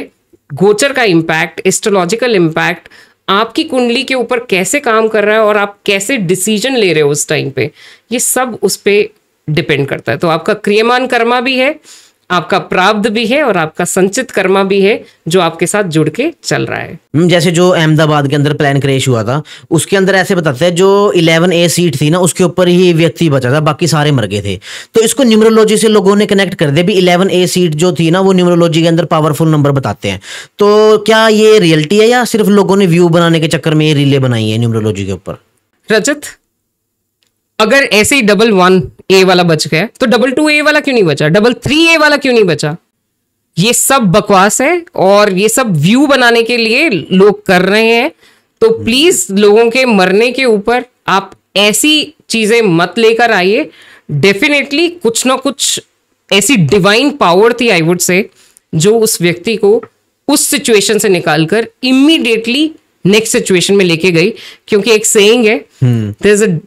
गोचर का इम्पैक्ट, एस्ट्रोलॉजिकल इम्पैक्ट आपकी कुंडली के ऊपर कैसे काम कर रहा है और आप कैसे डिसीजन ले रहे हो उस टाइम पे, ये सब उस पे डिपेंड करता है। तो आपका क्रियमान कर्मा भी है, आपका प्रारब्ध भी है और आपका संचित कर्मा भी है जो आपके साथ जुड़ के चल रहा है। जैसे जो अहमदाबाद के अंदर प्लेन क्रैश हुआ था, उसके अंदर ऐसे बताते हैं जो 11A सीट थी ना, उसके ऊपर ही व्यक्ति बचा था, बाकी सारे मर गए थे। तो इसको न्यूमरोलॉजी से लोगों ने कनेक्ट कर दिया भी 11A सीट जो थी ना वो न्यूमरोलॉजी के अंदर पावरफुल नंबर बताते हैं। तो क्या ये रियलिटी है या सिर्फ लोगों ने व्यू बनाने के चक्कर में ये रीले बनाई है न्यूमरोलॉजी के ऊपर? रजत, अगर ऐसे ही 11A वाला बच गया तो 22A वाला क्यों नहीं बचा? 33A वाला क्यों नहीं बचा? ये सब बकवास है और ये सब व्यू बनाने के लिए लोग कर रहे हैं। तो प्लीज लोगों के मरने के ऊपर आप ऐसी चीजें मत लेकर आइए। डेफिनेटली कुछ ना कुछ ऐसी डिवाइन पावर थी, आई वुड से, जो उस व्यक्ति को उस सिचुएशन से निकालकर इमीडिएटली नेक्स्ट सिचुएशन में लेके गई। क्योंकि एक सेइंग है, there is a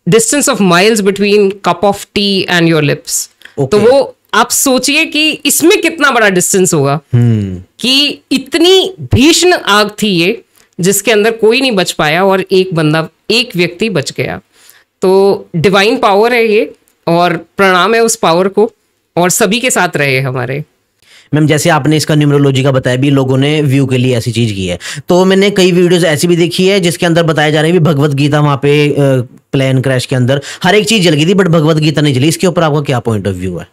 distance of miles between cup of tea and your lips. तो वो आप सोचिए कि इसमें कितना बड़ा डिस्टेंस होगा कि इतनी भीषण आग थी ये, जिसके अंदर कोई नहीं बच पाया और एक व्यक्ति बच गया। तो डिवाइन पावर है ये और प्रणाम है उस पावर को, और सभी के साथ रहे हमारे। मैम जैसे आपने इसका न्यूमरोलॉजी का बताया भी, लोगों ने व्यू के लिए ऐसी चीज की है, तो मैंने कई वीडियोस ऐसी भी देखी है जिसके अंदर बताया जा रहा है भी भगवत गीता वहां पे प्लेन क्रैश के अंदर हर एक चीज जल गई थी बट भगवत गीता नहीं जली। इसके ऊपर आपका क्या पॉइंट ऑफ व्यू है?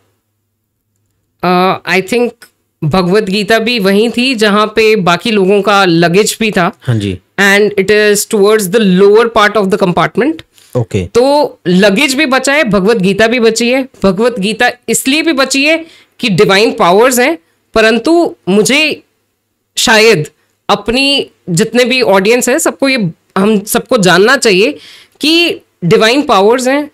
आई थिंक भगवत गीता भी वहीं थी जहां पे बाकी लोगों का लगेज भी था। हाँ जी। And it is towards the lower part of the compartment. Okay. तो लगेज भी बचा है, भगवत गीता भी बची है। भगवत गीता इसलिए भी बची है कि डिवाइन पावर्स हैं, परंतु मुझे शायद अपनी जितने भी ऑडियंस है सबको ये, हम सबको जानना चाहिए कि डिवाइन पावर्स हैं,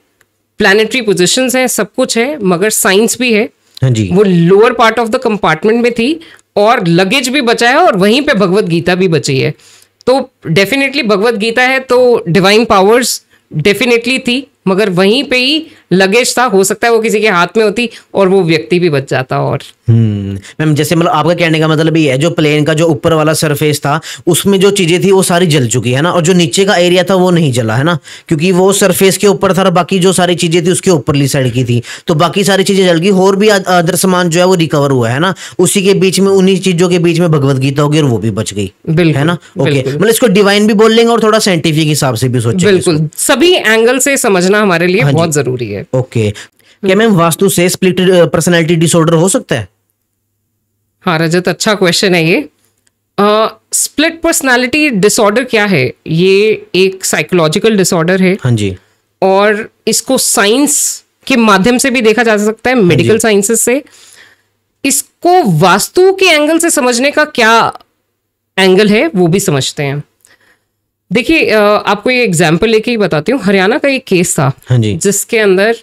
प्लैनेटरी पोजीशंस हैं, सब कुछ है, मगर साइंस भी है। हाँ जी। वो lower part of the compartment में थी और लगेज भी बचा है और वहीं पे भगवत गीता भी बची है। तो डेफिनेटली भगवत गीता है तो डिवाइन पावर्स डेफिनेटली थी, मगर वहीं पे ही लगेज था। हो सकता है वो किसी के हाथ में होती और वो व्यक्ति भी बच जाता। और मैम जैसे मतलब आपका कहने का मतलब ये है जो प्लेन का जो ऊपर वाला सरफेस था उसमें जो चीजें थी वो सारी जल चुकी है ना, और जो नीचे का एरिया था वो नहीं जला है ना, क्योंकि वो सरफेस के ऊपर था और बाकी जो सारी चीजें थी उसके ऊपरली साइड की थी, तो बाकी सारी चीजें जल गई और भी अदर सामान जो है वो रिकवर हुआ है ना। उसी के बीच में, उन्हीं चीजों के बीच में भगवत गीता होगी और वो भी बच गई, है ना। ओके, मतलब इसको डिवाइन भी बोल लेंगे और थोड़ा साइंटिफिक हिसाब से भी सोचेंगे। बिल्कुल, सभी एंगल से समझना हमारे लिए बहुत जरूरी है। ओके, क्या मैम वास्तु से स्प्लिट पर्सनैलिटी डिसऑर्डर हो सकता है? हाँ रजत, अच्छा क्वेश्चन है ये। स्प्लिट पर्सनालिटी डिसऑर्डर क्या है? ये एक साइकोलॉजिकल डिसऑर्डर है। हाँ जी। और इसको साइंस के माध्यम से भी देखा जा सकता है, मेडिकल साइंसेस से। इसको वास्तु के एंगल से समझने का क्या एंगल है वो भी समझते हैं। देखिए आपको ये एग्जाम्पल लेके ही बताती हूँ। हरियाणा का एक केस था, हाँ जी। जिसके अंदर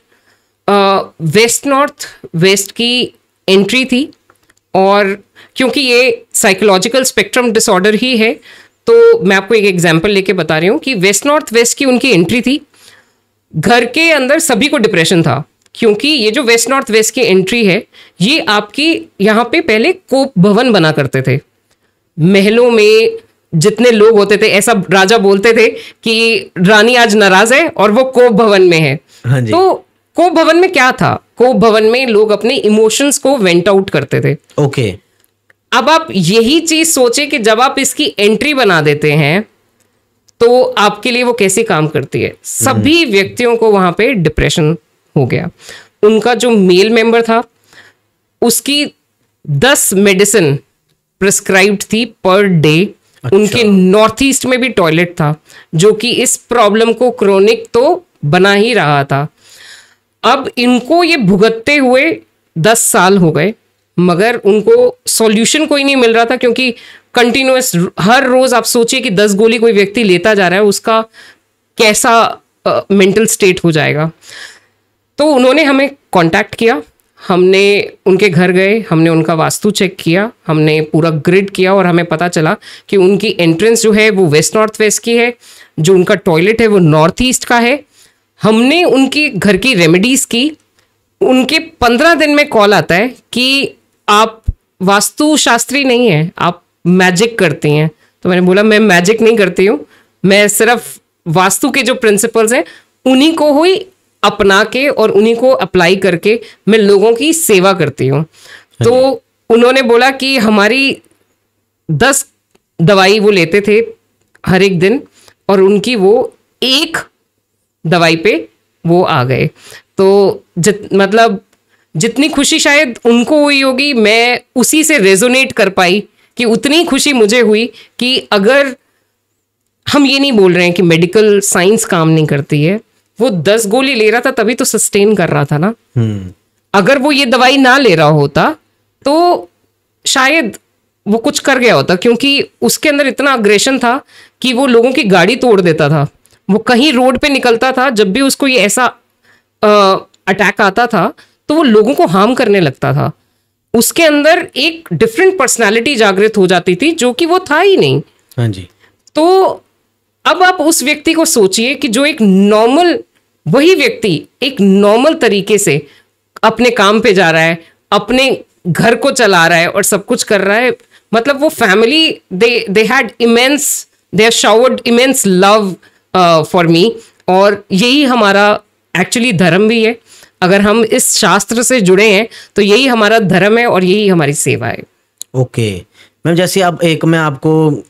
वेस्ट नॉर्थ वेस्ट की एंट्री थी, और क्योंकि ये साइकोलॉजिकल स्पेक्ट्रम डिसऑर्डर ही है, तो मैं आपको एक एग्जांपल लेके बता रही हूँ कि वेस्ट नॉर्थ वेस्ट की उनकी एंट्री थी। घर के अंदर सभी को डिप्रेशन था, क्योंकि ये जो वेस्ट नॉर्थ वेस्ट की एंट्री है, ये आपकी यहाँ पे पहले कोप भवन बना करते थे। महलों में जितने लोग होते थे, ऐसा राजा बोलते थे कि रानी आज नाराज है और वो कोप भवन में है। हाँ जी। तो कोप भवन में क्या था? कोप भवन में लोग अपने इमोशंस को वेंट आउट करते थे। ओके। अब आप यही चीज सोचे कि जब आप इसकी एंट्री बना देते हैं तो आपके लिए वो कैसे काम करती है। सभी व्यक्तियों को वहां पे डिप्रेशन हो गया। उनका जो मेल मेंबर था, उसकी 10 मेडिसिन प्रिस्क्राइब्ड थी पर डे। अच्छा। उनके नॉर्थ ईस्ट में भी टॉयलेट था, जो कि इस प्रॉब्लम को क्रोनिक तो बना ही रहा था। अब इनको ये भुगतते हुए 10 साल हो गए, मगर उनको सॉल्यूशन कोई नहीं मिल रहा था, क्योंकि कंटिन्यूअस हर रोज आप सोचिए कि 10 गोली कोई व्यक्ति लेता जा रहा है, उसका कैसा मेंटल स्टेट हो जाएगा। तो उन्होंने हमें कांटेक्ट किया, हमने उनके घर गए, हमने उनका वास्तु चेक किया, हमने पूरा ग्रिड किया, और हमें पता चला कि उनकी एंट्रेंस जो है वो वेस्ट नॉर्थ वेस्ट की है, जो उनका टॉयलेट है वो नॉर्थ ईस्ट का है। हमने उनकी घर की रेमेडीज की। उनके 15 दिन में कॉल आता है कि आप वास्तु शास्त्री नहीं है, आप मैजिक करती हैं। तो मैंने बोला मैं मैजिक नहीं करती हूँ, मैं सिर्फ वास्तु के जो प्रिंसिपल्स हैं उन्हीं को ही अपना के और उन्हीं को अप्लाई करके मैं लोगों की सेवा करती हूँ। तो उन्होंने बोला कि हमारी 10 दवाई वो लेते थे हर एक दिन, और उनकी वो एक दवाई पे वो आ गए। तो मतलब जितनी खुशी शायद उनको हुई होगी, मैं उसी से रेजोनेट कर पाई कि उतनी खुशी मुझे हुई कि अगर हम ये नहीं बोल रहे हैं कि मेडिकल साइंस काम नहीं करती है, वो 10 गोली ले रहा था तभी तो सस्टेन कर रहा था ना। अगर वो ये दवाई ना ले रहा होता तो शायद वो कुछ कर गया होता, क्योंकि उसके अंदर इतना अग्रेशन था कि वो लोगों की गाड़ी तोड़ देता था। वो कहीं रोड पे निकलता था, जब भी उसको ये ऐसा अटैक आता था तो वो लोगों को हार्म करने लगता था। उसके अंदर एक डिफरेंट पर्सनालिटी जागृत हो जाती थी, जो कि वो था ही नहीं। हाँ जी। तो अब आप उस व्यक्ति को सोचिए कि जो एक नॉर्मल, वही व्यक्ति एक नॉर्मल तरीके से अपने काम पे जा रहा है, अपने घर को चला रहा है और सब कुछ कर रहा है। मतलब वो family, they had immense, they showered immense love for me. और यही हमारा एक्चुअली धर्म भी है। अगर हम इस शास्त्र से जुड़े हैं तो यही हमारा धर्म है और यही हमारी सेवा है। ओके मैम, जैसे अब एक मैं आपको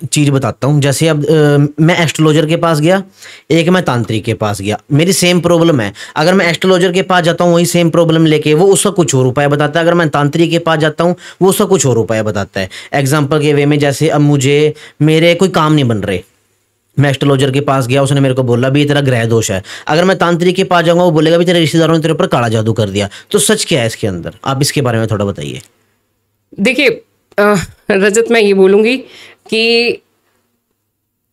चीज बताता हूँ। जैसे अब मैं एस्ट्रोलॉजर के पास गया, एक मैं तांत्रिक के पास गया, मेरी सेम प्रॉब्लम है। अगर मैं एस्ट्रोलॉजर के पास जाता हूँ वही सेम प्रॉब्लम लेके, वो उसका कुछ और उपाय बताता है। अगर मैं तांत्रिक के पास जाता हूँ वो उसका कुछ और उपाय बताता है। एग्जाम्पल के वे में, जैसे अब मुझे मेरे कोई काम नहीं बन रहे, मैं एस्ट्रोलॉजर के पास गया, उसने मेरे को बोला भी ये तेरा ग्रह दोष है। अगर मैं तांत्रिक के पास जाऊंगा वो बोलेगा भी तेरे रिश्तेदारों ने तेरे ऊपर काला जादू कर दिया। तो सच क्या है इसके अंदर, आप इसके बारे में थोड़ा बताइए। देखिए रजत, मैं ये बोलूंगी कि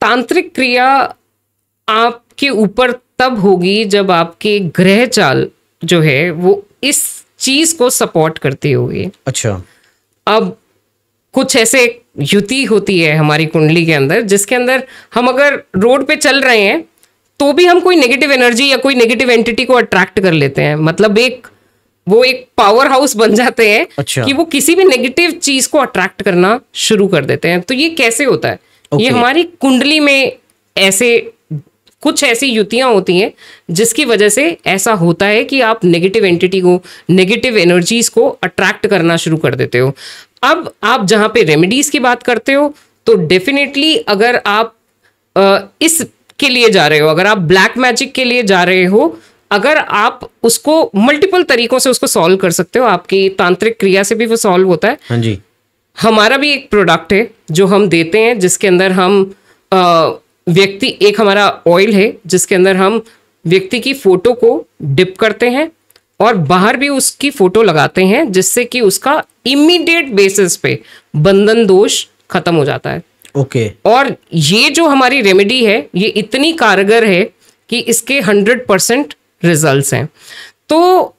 तांत्रिक क्रिया आपके ऊपर तब होगी जब आपके ग्रह चाल जो है वो इस चीज को सपोर्ट करती होगी। अच्छा। अब कुछ ऐसे युति होती है हमारी कुंडली के अंदर, जिसके अंदर हम अगर रोड पे चल रहे हैं तो भी हम कोई नेगेटिव एनर्जी या कोई नेगेटिव एंटिटी को अट्रैक्ट कर लेते हैं। मतलब वो एक पावर हाउस बन जाते हैं। अच्छा। कि वो किसी भी नेगेटिव चीज को अट्रैक्ट करना शुरू कर देते हैं। तो ये कैसे होता है? ये हमारी कुंडली में कुछ ऐसी युतियां होती हैं जिसकी वजह से ऐसा होता है कि आप नेगेटिव एंटिटी को, नेगेटिव एनर्जीज को अट्रैक्ट करना शुरू कर देते हो। अब आप जहां पे रेमेडीज की बात करते हो तो डेफिनेटली अगर आप इसके लिए जा रहे हो, अगर आप ब्लैक मैजिक के लिए जा रहे हो, अगर आप उसको मल्टीपल तरीकों से उसको सॉल्व कर सकते हो, आपकी तांत्रिक क्रिया से भी वो सॉल्व होता है। हाँ जी। हमारा भी एक प्रोडक्ट है जो हम देते हैं, जिसके अंदर हम एक हमारा ऑयल है जिसके अंदर हम व्यक्ति की फोटो को डिप करते हैं और बाहर भी उसकी फोटो लगाते हैं, जिससे कि उसका इमीडिएट बेसिस पे बंधन दोष खत्म हो जाता है। ओके। और ये जो हमारी रेमेडी है ये इतनी कारगर है कि इसके 100% रिजल्ट्स हैं। तो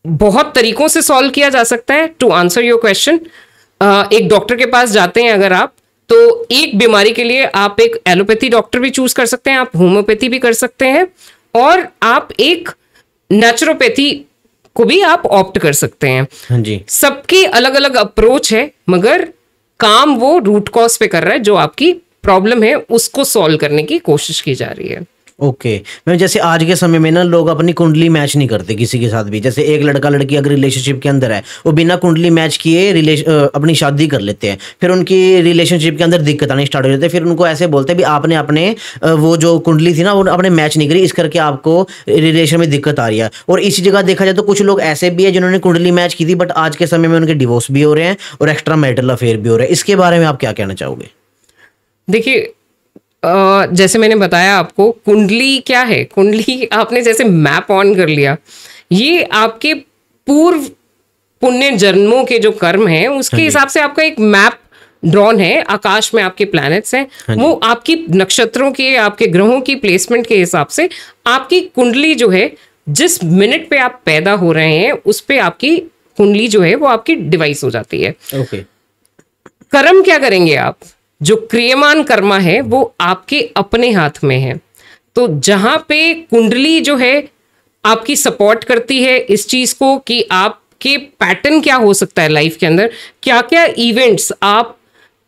बहुत तरीकों से सॉल्व किया जा सकता है। टू आंसर योर क्वेश्चन, एक डॉक्टर के पास जाते हैं अगर आप, तो एक बीमारी के लिए आप एक एलोपैथी डॉक्टर भी चूज कर सकते हैं, आप होम्योपैथी भी कर सकते हैं, और आप एक नेचुरोपैथी को भी आप ऑप्ट कर सकते हैं। हाँ जी। सबकी अलग अलग अप्रोच है, मगर काम वो रूट कॉज पे कर रहा है, जो आपकी प्रॉब्लम है उसको सॉल्व करने की कोशिश की जा रही है। ओके मैम, जैसे आज के समय में ना लोग अपनी कुंडली मैच नहीं करते किसी के साथ भी। जैसे एक लड़का लड़की अगर रिलेशनशिप के अंदर है, वो बिना कुंडली मैच किए अपनी शादी कर लेते हैं, फिर उनकी रिलेशनशिप के अंदर दिक्कत आनी स्टार्ट हो जाती है। फिर उनको ऐसे बोलते हैं भी आपने अपने वो जो कुंडली थी ना वो आपने मैच नहीं करी, इस करके आपको रिलेशन में दिक्कत आ रही है। और इसी जगह देखा जाए तो कुछ लोग ऐसे भी है जिन्होंने कुंडली मैच की थी, बट आज के समय में उनके डिवोर्स भी हो रहे हैं और एक्स्ट्रा मैरिटल अफेयर भी हो रहे हैं। इसके बारे में आप क्या कहना चाहोगे? देखिए, जैसे मैंने बताया आपको, कुंडली क्या है, कुंडली आपने जैसे मैप ऑन कर लिया, ये आपके पूर्व पुण्य जन्मों के जो कर्म हैं उसके हिसाब से आपका एक मैप ड्रॉन है। आकाश में आपके प्लैनेट्स हैं, वो आपकी नक्षत्रों के, आपके ग्रहों की प्लेसमेंट के हिसाब से आपकी कुंडली जो है, जिस मिनट पे आप पैदा हो रहे हैं उस पे आपकी कुंडली जो है वो आपकी डिवाइस हो जाती है। ओके। कर्म क्या करेंगे आप, जो क्रियमान कर्मा है वो आपके अपने हाथ में है। तो जहां पे कुंडली जो है आपकी सपोर्ट करती है इस चीज को कि आपके पैटर्न क्या हो सकता है लाइफ के अंदर, क्या क्या इवेंट्स आप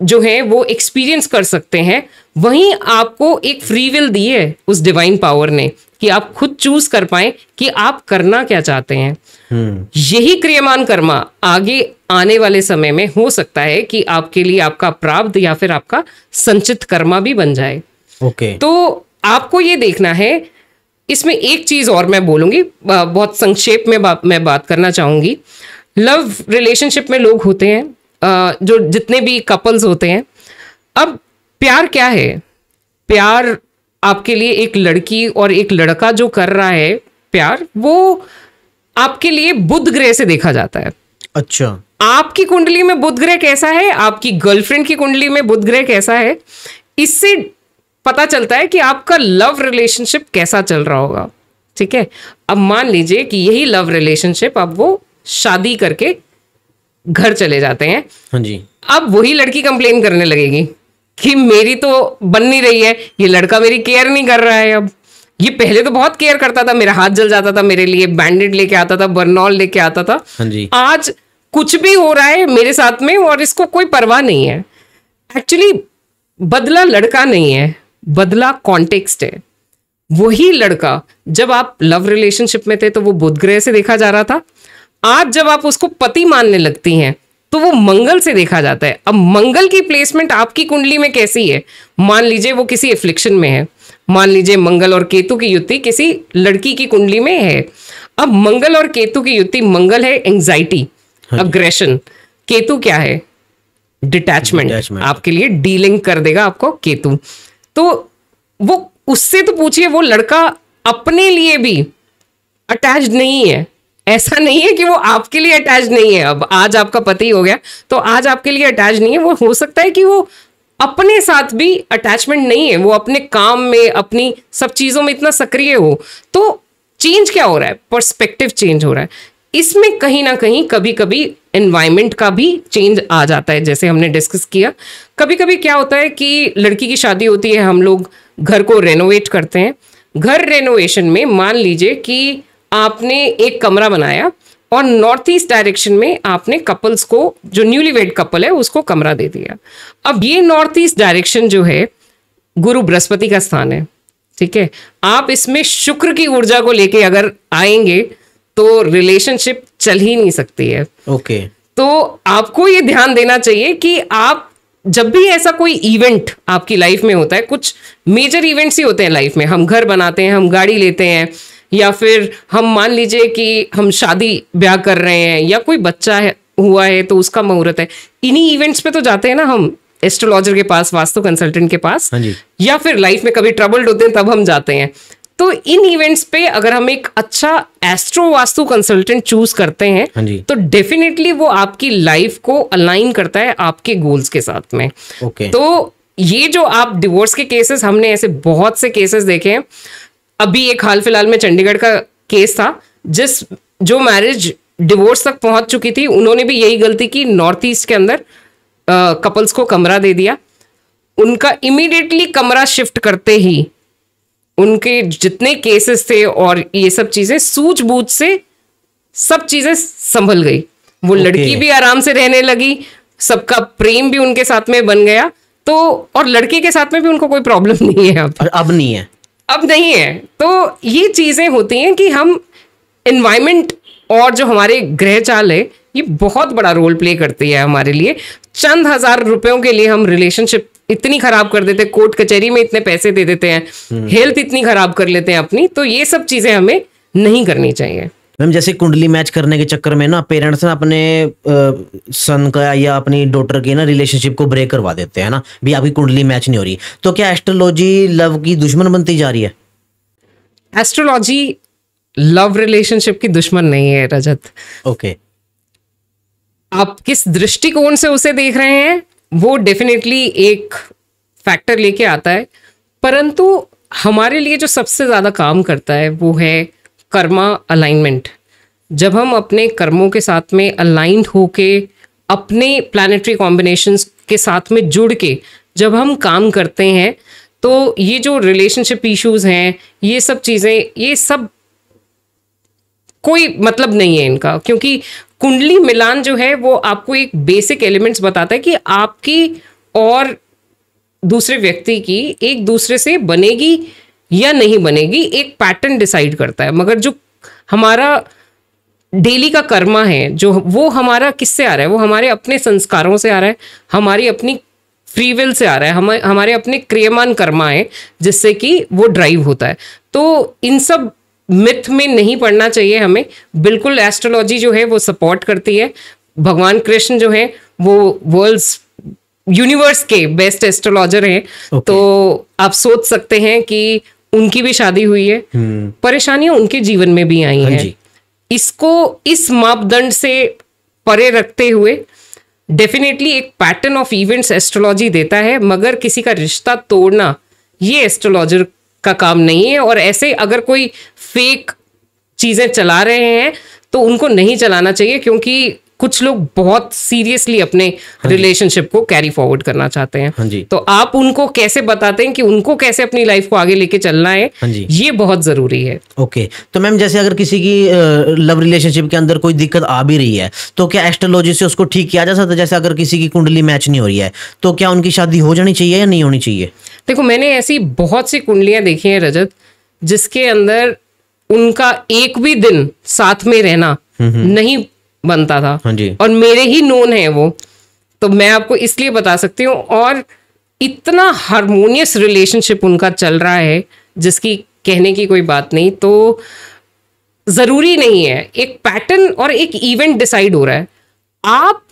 जो है वो एक्सपीरियंस कर सकते हैं, वहीं आपको एक फ्री विल दी है उस डिवाइन पावर ने कि आप खुद चूज कर पाए कि आप करना क्या चाहते हैं। यही क्रियमान कर्मा आगे आने वाले समय में हो सकता है कि आपके लिए आपका प्रारब्ध या फिर आपका संचित कर्मा भी बन जाए। ओके। तो आपको ये देखना है। इसमें एक चीज और मैं बोलूंगी, बहुत संक्षेप में मैं बात करना चाहूंगी। लव रिलेशनशिप में लोग होते हैं, जो जितने भी कपल्स होते हैं, अब प्यार क्या है? प्यार आपके लिए एक लड़की और एक लड़का जो कर रहा है प्यार, वो आपके लिए बुध ग्रह से देखा जाता है। अच्छा। आपकी कुंडली में बुध ग्रह कैसा है, आपकी गर्लफ्रेंड की कुंडली में बुध ग्रह कैसा है, इससे पता चलता है कि आपका लव रिलेशनशिप कैसा चल रहा होगा। ठीक है, अब मान लीजिए कि यही लव रिलेशनशिप अब वो शादी करके घर चले जाते हैं। हाँ जी। अब वही लड़की कंप्लेन करने लगेगी कि मेरी तो बन नहीं रही है, ये लड़का मेरी केयर नहीं कर रहा है। अब ये पहले तो बहुत केयर करता था, मेरा हाथ जल जाता था, मेरे लिए बैंडेड लेके आता था, बर्नॉल लेके आता था। हाँ जी। आज कुछ भी हो रहा है मेरे साथ में और इसको कोई परवाह नहीं है। एक्चुअली बदला लड़का नहीं है, बदला कॉन्टेक्स्ट है। वही लड़का जब आप लव रिलेशनशिप में थे तो वो बुध ग्रह से देखा जा रहा था, आज जब आप उसको पति मानने लगती हैं तो वो मंगल से देखा जाता है। अब मंगल की प्लेसमेंट आपकी कुंडली में कैसी है? मान लीजिए वो किसी एफ्लिक्शन में है, मान लीजिए मंगल और केतु की युति किसी लड़की की कुंडली में है। अब मंगल और केतु की युति, मंगल है एंजाइटी, अग्रेशन, केतु क्या है? डिटैचमेंट। आपके लिए डीलिंग कर देगा आपको केतु। तो वो उससे तो पूछिए, वो लड़का अपने लिए भी अटैच्ड नहीं है। ऐसा नहीं है कि वो आपके लिए अटैच नहीं है। अब आज आपका पति हो गया तो आज आपके लिए अटैच नहीं है, वो हो सकता है कि वो अपने साथ भी अटैचमेंट नहीं है, वो अपने काम में, अपनी सब चीजों में इतना सक्रिय हो। तो चेंज क्या हो रहा है? पर्सपेक्टिव चेंज हो रहा है। इसमें कहीं ना कहीं कभी कभी एनवायरमेंट का भी चेंज आ जाता है, जैसे हमने डिस्कस किया। कभी कभी क्या होता है कि लड़की की शादी होती है, हम लोग घर को रेनोवेट करते हैं। घर रेनोवेशन में मान लीजिए कि आपने एक कमरा बनाया और नॉर्थ ईस्ट डायरेक्शन में आपने कपल्स को, जो न्यूलीवेड कपल है, उसको कमरा दे दिया। अब ये नॉर्थ ईस्ट डायरेक्शन जो है गुरु बृहस्पति का स्थान है। ठीक है, आप इसमें शुक्र की ऊर्जा को लेके अगर आएंगे तो रिलेशनशिप चल ही नहीं सकती है। ओके। तो आपको ये ध्यान देना चाहिए कि आप जब भी ऐसा कोई इवेंट आपकी लाइफ में होता है, कुछ मेजर इवेंट्स ही होते हैं लाइफ में, हम घर बनाते हैं, हम गाड़ी लेते हैं, या फिर हम मान लीजिए कि हम शादी ब्याह कर रहे हैं, या कोई बच्चा हुआ है तो उसका मुहूर्त है, इन्हीं इवेंट्स पे तो जाते हैं ना हम एस्ट्रोलॉजर के पास, वास्तु कंसल्टेंट के पास, हाँ जी। या फिर लाइफ में कभी ट्रबल्ड होते हैं तब हम जाते हैं। तो इन इवेंट्स पे अगर हम एक अच्छा एस्ट्रो वास्तु कंसल्टेंट चूज करते हैं, हाँ जी। तो डेफिनेटली वो आपकी लाइफ को अलाइन करता है आपके गोल्स के साथ में। ओके। तो ये जो आप डिवोर्स के केसेस, हमने ऐसे बहुत से केसेस देखे हैं। अभी एक हाल फिलहाल में चंडीगढ़ का केस था, जो मैरिज डिवोर्स तक पहुंच चुकी थी, उन्होंने भी यही गलती की, नॉर्थ ईस्ट के अंदर कपल्स को कमरा दे दिया। उनका इमीडिएटली कमरा शिफ्ट करते ही उनके जितने केसेस थे और ये सब चीजें सूझबूझ से सब चीजें संभल गई। वो लड़की भी आराम से रहने लगी, सबका प्रेम भी उनके साथ में बन गया। तो और लड़के के साथ में भी उनको कोई प्रॉब्लम नहीं है अब नहीं है, अब नहीं है। तो ये चीजें होती हैं कि हम एनवायरमेंट और जो हमारे ग्रह चाल है, ये बहुत बड़ा रोल प्ले करती है हमारे लिए। चंद हजार रुपयों के लिए हम रिलेशनशिप इतनी खराब कर देते हैं, कोर्ट कचहरी में इतने पैसे दे देते हैं, हेल्थ इतनी खराब कर लेते हैं अपनी। तो ये सब चीजें हमें नहीं करनी चाहिए। मैम जैसे कुंडली मैच करने के चक्कर में ना पेरेंट्स ना अपने सन का या अपनी डॉटर की ना रिलेशनशिप को ब्रेक करवा देते हैं ना, भी आपकी कुंडली मैच नहीं हो रही। तो क्या एस्ट्रोलॉजी लव की दुश्मन बनती जा रही है? एस्ट्रोलॉजी लव रिलेशनशिप की दुश्मन नहीं है रजत। ओके। आप किस दृष्टिकोण से उसे देख रहे हैं वो डेफिनेटली एक फैक्टर लेके आता है, परंतु हमारे लिए जो सबसे ज्यादा काम करता है वो है कर्मा अलाइनमेंट। जब हम अपने कर्मों के साथ में अलाइंड होके अपने प्लैनेटरी कॉम्बिनेशंस के साथ में जुड़ के जब हम काम करते हैं, तो ये जो रिलेशनशिप इश्यूज हैं, ये सब चीजें, ये सब कोई मतलब नहीं है इनका। क्योंकि कुंडली मिलान जो है वो आपको एक बेसिक एलिमेंट्स बताता है कि आपकी और दूसरे व्यक्ति की एक दूसरे से बनेगी या नहीं बनेगी, एक पैटर्न डिसाइड करता है। मगर जो हमारा डेली का कर्मा है, जो वो हमारा किससे आ रहा है, वो हमारे अपने संस्कारों से आ रहा है, हमारी अपनी फ्री विल से आ रहा है, हमारे अपने क्रियमान कर्मा है जिससे कि वो ड्राइव होता है। तो इन सब मिथ में नहीं पड़ना चाहिए हमें। बिल्कुल एस्ट्रोलॉजी जो है वो सपोर्ट करती है। भगवान कृष्ण जो है वो वर्ल्ड्स यूनिवर्स के बेस्ट एस्ट्रोलॉजर हैं। तो आप सोच सकते हैं कि उनकी भी शादी हुई है, परेशानियां उनके जीवन में भी आई हैं। इसको इस मापदंड से परे रखते हुए डेफिनेटली एक पैटर्न ऑफ इवेंट्स एस्ट्रोलॉजी देता है, मगर किसी का रिश्ता तोड़ना ये एस्ट्रोलॉजर का काम नहीं है। और ऐसे अगर कोई फेक चीजें चला रहे हैं तो उनको नहीं चलाना चाहिए, क्योंकि कुछ लोग बहुत सीरियसली अपने रिलेशनशिप को कैरी फॉरवर्ड करना चाहते हैं। तो आप उनको कैसे बताते हैं कि उनको कैसे अपनी लाइफ को आगे लेके चलना है, ये बहुत जरूरी है। ओके। तो मैम जैसे अगर किसी की लव रिलेशनशिप के अंदर कोई दिक्कत आ भी रही है, तो क्या एस्ट्रोलॉजी से उसको ठीक किया जा सकता है? जैसे अगर किसी की कुंडली मैच नहीं हो रही है, तो क्या उनकी शादी हो जानी चाहिए या नहीं होनी चाहिए? देखो, मैंने ऐसी बहुत सी कुंडलियां देखी हैं रजत, जिसके अंदर उनका एक भी दिन साथ में रहना नहीं बनता था। और मेरे ही नोन है वो, तो मैं आपको इसलिए बता सकती हूँ। और इतना हार्मोनियस रिलेशनशिप उनका चल रहा है जिसकी कहने की कोई बात नहीं। तो जरूरी नहीं है, एक पैटर्न और एक इवेंट डिसाइड हो रहा है। आप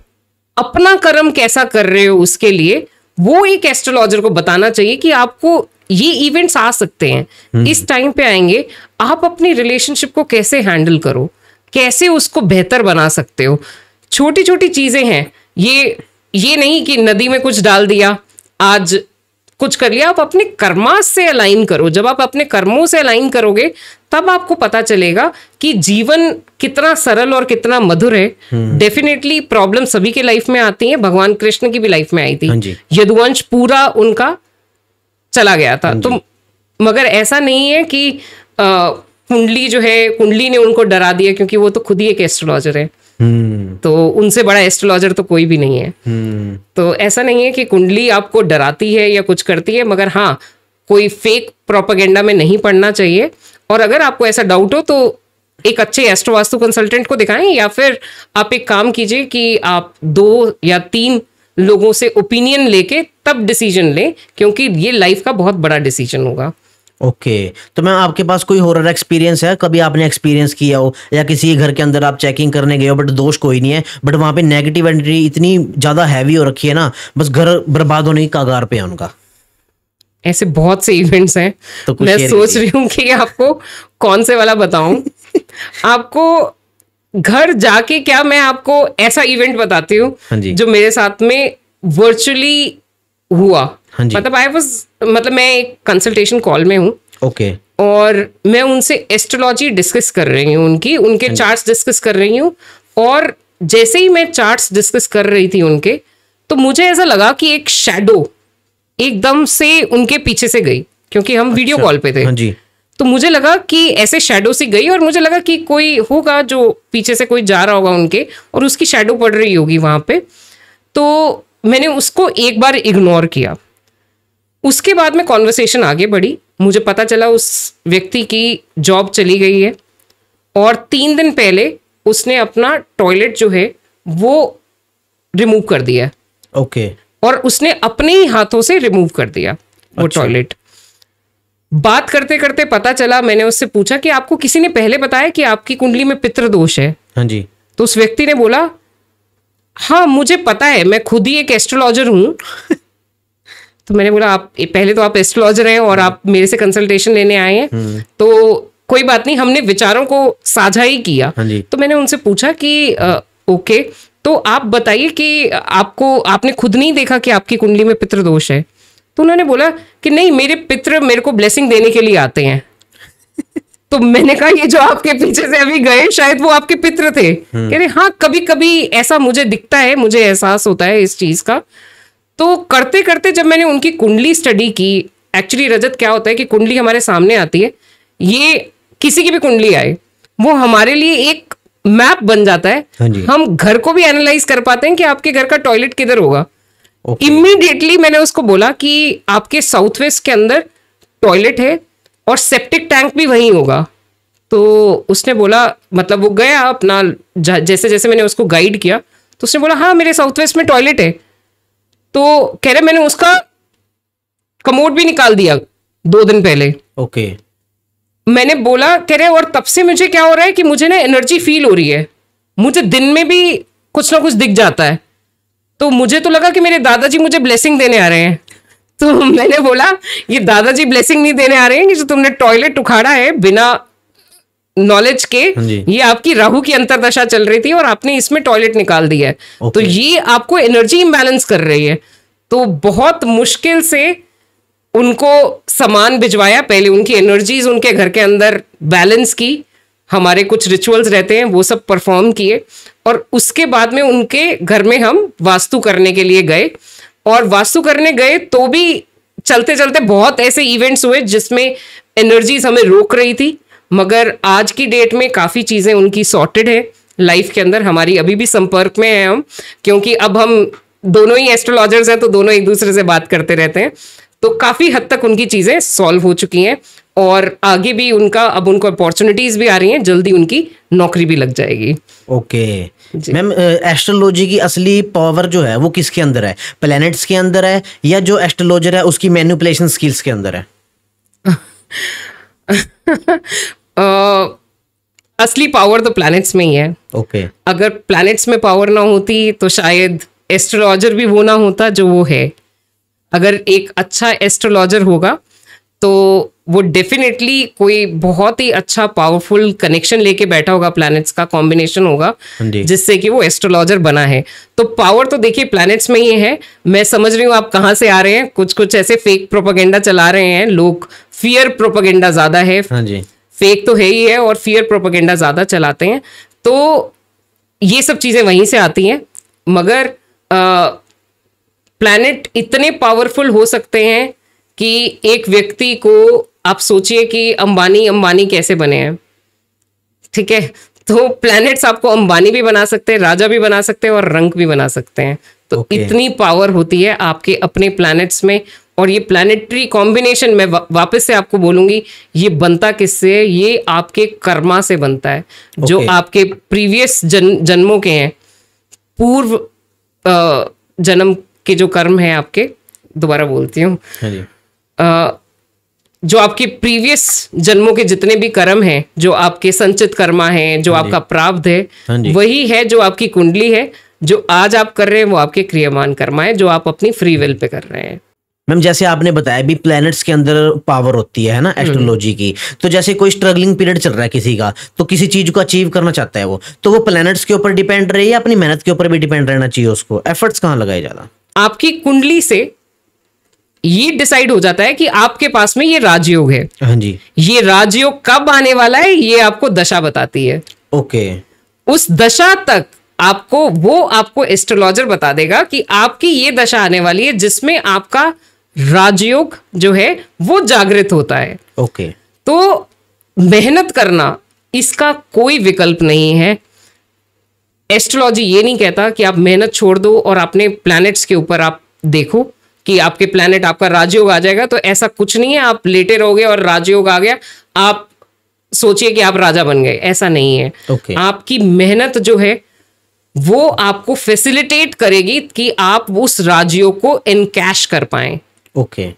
अपना कर्म कैसा कर रहे हो उसके लिए वो एक एस्ट्रोलॉजर को बताना चाहिए कि आपको ये इवेंट्स आ सकते हैं, इस टाइम पे आएंगे, आप अपनी रिलेशनशिप को कैसे हैंडल करो, कैसे उसको बेहतर बना सकते हो। छोटी छोटी चीजें हैं ये नहीं कि नदी में कुछ डाल दिया, आज कुछ कर लिया। आप अपने कर्मा से अलाइन करो। जब आप अपने कर्मों से अलाइन करोगे तब आपको पता चलेगा कि जीवन कितना सरल और कितना मधुर है। डेफिनेटली प्रॉब्लम सभी के लाइफ में आती हैं, भगवान कृष्ण की भी लाइफ में आई थी। यदुवंश पूरा उनका चला गया था। तो मगर ऐसा नहीं है कि कुंडली जो है, कुंडली ने उनको डरा दिया, क्योंकि वो तो खुद ही एक एस्ट्रोलॉजर है। तो उनसे बड़ा एस्ट्रोलॉजर तो कोई भी नहीं है। तो ऐसा नहीं है कि कुंडली आपको डराती है या कुछ करती है, मगर हाँ, कोई फेक प्रोपेगेंडा में नहीं पड़ना चाहिए। और अगर आपको ऐसा डाउट हो तो एक अच्छे एस्ट्रो वास्तु कंसल्टेंट को दिखाएं, या फिर आप एक काम कीजिए कि आप 2 या 3 लोगों से ओपिनियन लेके तब डिसीजन लें, क्योंकि ये लाइफ का बहुत बड़ा डिसीजन होगा। ओके। तो मैम आपके पास कोई हॉरर एक्सपीरियंस है? कभी आपने एक्सपीरियंस किया हो, या किसी घर के अंदर आप चेकिंग करने गए हो बट दोष कोई नहीं है, बट वहां पे नेगेटिव एनर्जी इतनी ज्यादा हैवी हो रखी है ना, बस घर बर्बाद होने की कगार पे है उनका? ऐसे बहुत से इवेंट्स हैं, तो कुछ मैं share सोच कीजिए। रही हूँ कि आपको कौन से वाला बताऊं। आपको घर जाके क्या मैं आपको ऐसा इवेंट बताती हूँ हाँ जी। जो मेरे साथ में वर्चुअली हुआ। हाँ जी। मतलब मैं एक कंसल्टेशन कॉल में हूँ ओके। और मैं उनसे एस्ट्रोलॉजी डिस्कस कर रही हूँ, उनके चार्ट्स डिस्कस कर रही हूँ। और जैसे ही मैं चार्ट्स डिस्कस कर रही थी उनके, तो मुझे ऐसा लगा कि एक शैडो एकदम से उनके पीछे से गई, क्योंकि हम वीडियो अच्छा, कॉल पे थे। हाँ जी। तो मुझे लगा कि ऐसे शैडो सी गई और मुझे लगा कि कोई होगा जो पीछे से कोई जा रहा होगा उनके और उसकी शैडो पड़ रही होगी वहां पे। तो मैंने उसको एक बार इग्नोर किया। उसके बाद में कॉन्वर्सेशन आगे बढ़ी, मुझे पता चला उस व्यक्ति की जॉब चली गई है और 3 दिन पहले उसने अपना टॉयलेट जो है वो रिमूव कर दिया है। ओके। और उसने अपने ही हाथों से रिमूव कर दिया वो अच्छा। टॉयलेट। बात करते करते पता चला, मैंने उससे पूछा कि आपको किसी ने पहले बताया कि आपकी कुंडली में पितृ दोष है? हाँ जी। तो उस व्यक्ति ने बोला, हाँ मुझे पता है, मैं खुद ही एक एस्ट्रोलॉजर हूं। तो मैंने बोला, आप पहले तो आप एस्ट्रोलॉजर हैं और आप मेरे से कंसल्टेशन लेने आए हैं, तो कोई बात नहीं, हमने विचारों को साझा ही किया। हाँ जी। तो मैंने उनसे पूछा कि ओके, तो आप बताइए कि आपने खुद नहीं देखा कि आपकी कुंडली में पितृ दोष है? तो उन्होंने बोला कि नहीं, मेरे पितृ मेरे को ब्लेसिंग देने के लिए आते हैं। तो मैंने कहा, ये जो आपके पीछे से अभी गए शायद वो आपके पितृ थे? कह रहे हाँ, कभी कभी ऐसा मुझे दिखता है, मुझे एहसास होता है इस चीज का। तो करते करते जब मैंने उनकी कुंडली स्टडी की, एक्चुअली रजत क्या होता है कि कुंडली हमारे सामने आती है, ये किसी की भी कुंडली आए वो हमारे लिए एक मैप बन जाता है। हाँ जी। हम घर को भी एनालाइज कर पाते हैं कि आपके घर का टॉयलेट किधर होगा। ओके। इमीडिएटली मैंने उसको बोला कि आपके साउथ वेस्ट के अंदर टॉयलेट है और सेप्टिक टैंक भी वहीं होगा। तो उसने बोला, मतलब वो गया अपना, जैसे जैसे मैंने उसको गाइड किया तो उसने बोला हाँ मेरे साउथ वेस्ट में टॉयलेट है। तो कह रहे मैंने उसका कमोड भी निकाल दिया 2 दिन पहले। ओके। मैंने बोला, कह रहे और तब से मुझे क्या हो रहा है कि मुझे ना एनर्जी फील हो रही है, मुझे दिन में भी कुछ ना कुछ दिख जाता है। तो मुझे तो लगा कि मेरे दादाजी मुझे ब्लेसिंग देने आ रहे हैं। तो मैंने बोला, ये दादाजी ब्लेसिंग नहीं देने आ रहे हैं कि जो तुमने टॉयलेट उखाड़ा है बिना नॉलेज के, हाँ जी। ये आपकी राहु की अंतर्दशा चल रही थी और आपने इसमें टॉयलेट निकाल दिया है। ओके। तो ये आपको एनर्जी इम्बैलेंस कर रही है। तो बहुत मुश्किल से उनको सामान भिजवाया, पहले उनकी एनर्जीज उनके घर के अंदर बैलेंस की, हमारे कुछ रिचुअल्स रहते हैं वो सब परफॉर्म किए, और उसके बाद में उनके घर में हम वास्तु करने के लिए गए। और वास्तु करने गए तो भी चलते चलते बहुत ऐसे इवेंट्स हुए जिसमें एनर्जीज हमें रोक रही थी, मगर आज की डेट में काफ़ी चीज़ें उनकी सॉर्टेड है लाइफ के अंदर। हमारी अभी भी संपर्क में है हम, क्योंकि अब हम दोनों ही एस्ट्रोलॉजर्स हैं तो दोनों एक दूसरे से बात करते रहते हैं। तो काफ़ी हद तक उनकी चीज़ें सॉल्व हो चुकी हैं और आगे भी अब उनको अपॉर्चुनिटीज़ भी आ रही हैं, जल्दी उनकी नौकरी भी लग जाएगी। ओके मैम, एस्ट्रोलॉजी की असली पावर जो है वो किसके अंदर है? प्लैनेट्स के अंदर है या जो एस्ट्रोलॉजर है उसकी मैनिपुलेशन स्किल्स के अंदर है? असली पावर तो प्लैनेट्स में ही है। ओके। अगर प्लैनेट्स में पावर ना होती तो शायद एस्ट्रोलॉजर भी वो ना होता जो वो है। अगर एक अच्छा एस्ट्रोलॉजर होगा तो वो डेफिनेटली कोई बहुत ही अच्छा पावरफुल कनेक्शन लेके बैठा होगा, प्लैनेट्स का कॉम्बिनेशन होगा जी। जिससे कि वो एस्ट्रोलॉजर बना है। तो पावर तो देखिए प्लैनेट्स में ही है। मैं समझ रही हूँ आप कहाँ से आ रहे हैं, कुछ ऐसे फेक प्रोपेगेंडा चला रहे हैं लोग, फियर प्रोपेगेंडा ज्यादा है। हाँ जी। फेक तो है ही है और फियर प्रोपेगेंडा ज्यादा चलाते हैं, तो ये सब चीजें वहीं से आती हैं। मगर प्लैनेट इतने पावरफुल हो सकते हैं कि एक व्यक्ति को, आप सोचिए कि अंबानी कैसे बने हैं, ठीक है? तो प्लैनेट्स आपको अंबानी भी बना सकते हैं, राजा भी बना सकते हैं और रंक भी बना सकते हैं। तो इतनी पावर होती है आपके अपने प्लैनेट्स में। और ये प्लैनेटरी कॉम्बिनेशन मैं वापस से आपको बोलूंगी, ये बनता किससे है? ये आपके कर्मा से बनता है, जो आपके प्रीवियस जन्मों के हैं, पूर्व जन्म के जो कर्म है आपके, दोबारा बोलती हूँ, जो आपके प्रीवियस जन्मों के जितने भी कर्म हैं, जो आपके संचित कर्मा हैं, जो आपका प्रारब्ध है, वही है जो आपकी कुंडली है। जो आज आप कर रहे हैं वो आपके क्रियामान कर्मा है, जो आप अपनी फ्री विल पे कर रहे हैं। मैम जैसे आपने बताया भी प्लैनेट्स के अंदर पावर होती है ना एस्ट्रोलॉजी की, तो जैसे कोई स्ट्रगलिंग पीरियड चल रहा है किसी का, तो किसी चीज को अचीव करना चाहता है वो, तो वो प्लैनेट्स के ऊपर डिपेंड रहे या अपनी मेहनत के ऊपर भी डिपेंड रहना चाहिए, उसको एफर्ट्स कहाँ लगाए ज्यादा? आपकी कुंडली से ये डिसाइड हो जाता है कि आपके पास में ये राजयोग है। हाँ जी। ये राजयोग कब आने वाला है ये आपको दशा बताती है। ओके। उस दशा तक आपको एस्ट्रोलॉजर बता देगा कि आपकी ये दशा आने वाली है जिसमें आपका राजयोग जो है वो जागृत होता है। ओके। तो मेहनत करना इसका कोई विकल्प नहीं है। एस्ट्रोलॉजी ये नहीं कहता कि आप मेहनत छोड़ दो और अपने प्लैनेट्स के ऊपर आप देखो कि आपके प्लैनेट आपका राजयोग आ जाएगा, तो ऐसा कुछ नहीं है। आप लेटे रहोगे और राजयोग आ गया, आप सोचिए कि आप राजा बन गए, ऐसा नहीं है। Okay. आपकी मेहनत जो है वो आपको फैसिलिटेट करेगी कि आप उस राजयोग को एनकैश कर पाएं। ओके।